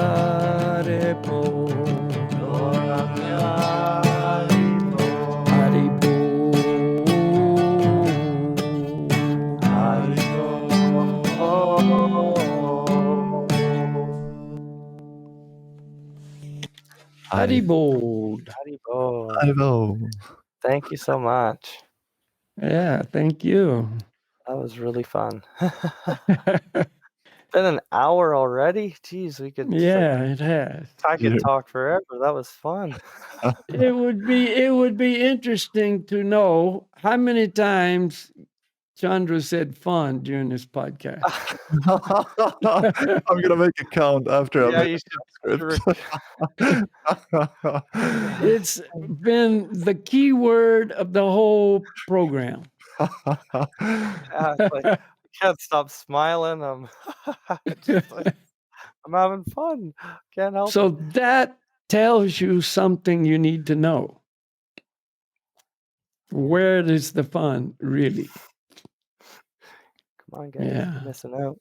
Haribo. Haribo. Haribo. Haribo. Thank you so much. Yeah, thank you. That was really fun. Been an hour already. Jeez, we could. Yeah, it has. I could talk forever. That was fun. It would be interesting to know how many times Chandra said fun during this podcast. I'm gonna make a count after Yeah, I you make should. the script. It's been the key word of the whole program. Yeah, it's like, I can't stop smiling. I'm having fun. Can't help it. So that tells you something you need to know. Where is the fun really? Come on, guys. Yeah. You're missing out.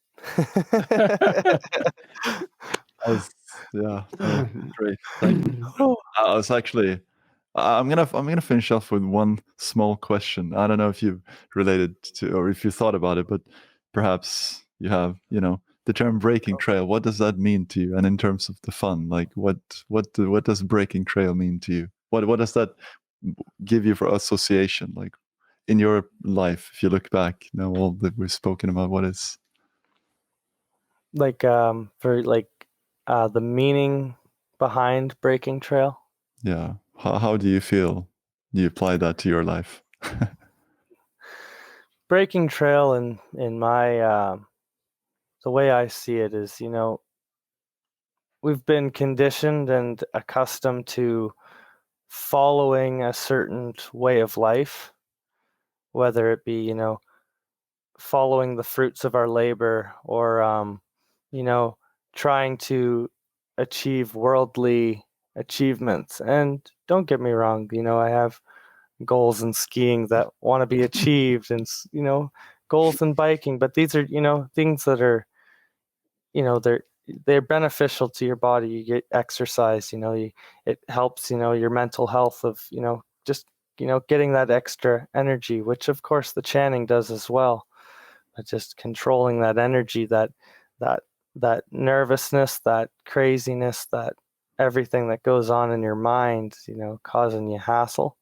Great. Thank you. I was actually. I'm gonna finish off with one small question. I don't know if you've related to or if you thought about it, but perhaps you have. The term breaking trail. What does that mean to you? And in terms of the fun, like what does breaking trail mean to you? What does that give you for association? Like in your life, if you look back, all that we've spoken about, what is like for like the meaning behind breaking trail? Yeah. How do you feel? Do you apply that to your life? Breaking trail in my the way I see it is, we've been conditioned and accustomed to following a certain way of life, whether it be, following the fruits of our labor or, trying to achieve worldly achievements. And don't get me wrong, I have goals in skiing that want to be achieved and, goals in biking, but these are, things that are, they're beneficial to your body. You get exercise, it helps, your mental health of, just, getting that extra energy, which of course the chanting does as well, but just controlling that energy, that nervousness, that craziness, that everything that goes on in your mind, causing you hassle.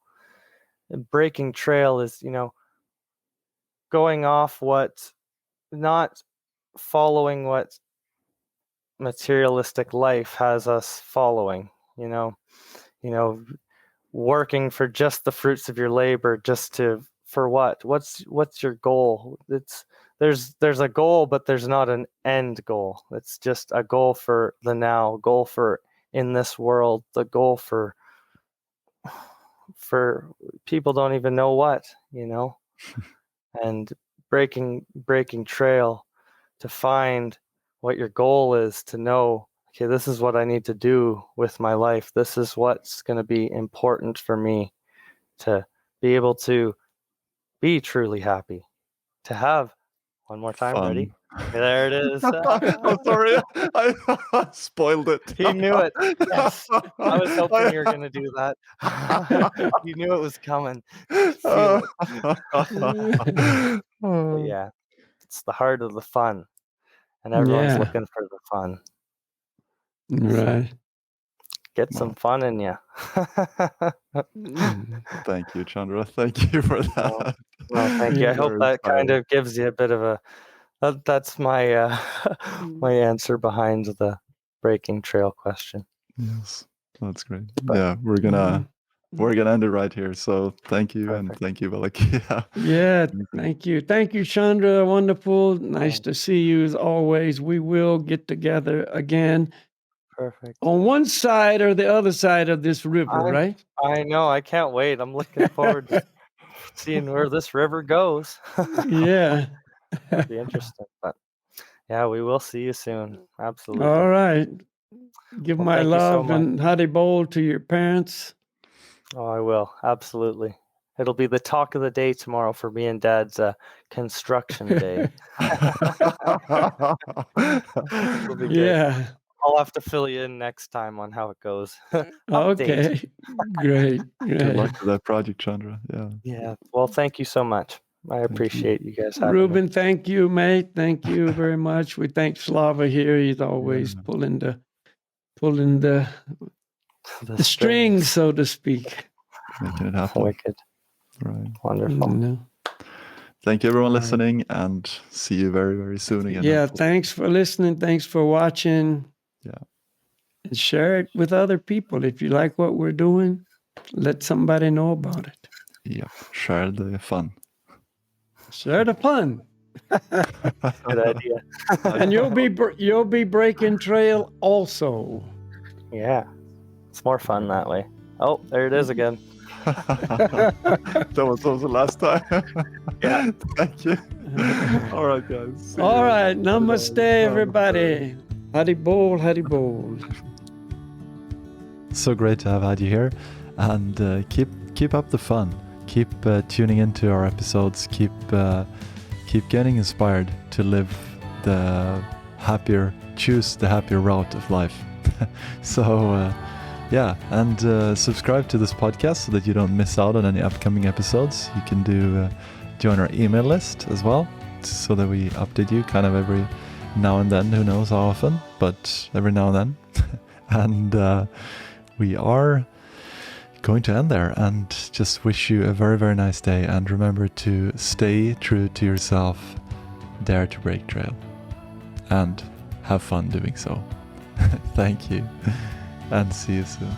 And breaking trail is, going off not following what materialistic life has us following, working for just the fruits of your labor, for what? What's your goal? There's a goal, but there's not an end goal. It's just a goal for the now, goal for in this world, the goal for people don't even know what, and breaking trail to find what your goal is, to know, okay, this is what I need to do with my life. This is what's going to be important for me to be able to be truly happy, to have one more time. Fun. Ready? There it is. I'm sorry, I spoiled it. He knew it. Yes, I was hoping you were going to do that. You knew it was coming. Feel it. But yeah, it's the heart of the fun. and everyone's Yeah. looking for the fun. Right. Get some fun in you. Thank you, Chandra. Thank you for that. Well, thank you. I hope Very that kind inspiring. of gives you a bit of a. That's my my answer behind the breaking trail question. Yes, that's great. But- Yeah, we're gonna end it right here. So thank you, and Perfect. thank you, Balakhilya. Yeah, thank you. Thank you, Chandra. Wonderful. Nice Yeah. to see you as always. We will get together again Perfect. on one side or the other side of this river, right? I know. I can't wait. I'm looking forward to seeing where this river goes. Yeah. That'd be interesting. But yeah, we will see you soon. Absolutely. All right. Give Well, my thank you so love much. and Hadi Bowl to your parents. Oh, I will. Absolutely. It'll be the talk of the day tomorrow for me and Dad's construction day. It'll be good. Yeah. I'll have to fill you in next time on how it goes. Update. Okay. Great. Good luck Great. with that project, Chandra. Yeah. Yeah. Well, thank you so much. I you. appreciate you guys having me. Ruben, thank you, mate. Thank you very much. We thank Slava here. He's always pulling the The strings, so to speak. Making it happen. Wicked. Right. Wonderful. No. Thank you, everyone, All right. listening, and see you very, very soon again. Yeah, hopefully. thanks for listening. Thanks for watching. Yeah. And share it with other people. If you like what we're doing, let somebody know about it. Yep. Share the fun. Share the fun. Good idea. And you'll be breaking trail also. Yeah. It's more fun that way. Oh, there it is again. that was the last time. Yeah. Thank you. All right, guys. See you. All right. Namaste, everybody. Hadi Bol, Hadi Bol. So great to have had you here, and keep up the fun. Keep tuning into our episodes. Keep getting inspired to live choose the happier route of life. So yeah, and subscribe to this podcast so that you don't miss out on any upcoming episodes. You can join our email list as well, so that we update you kind of every now and then. Who knows how often, but every now and then. And we are going to end there, and just wish you a very, very nice day. And remember to stay true to yourself, dare to break trail, and have fun doing so. Thank you, and see you soon.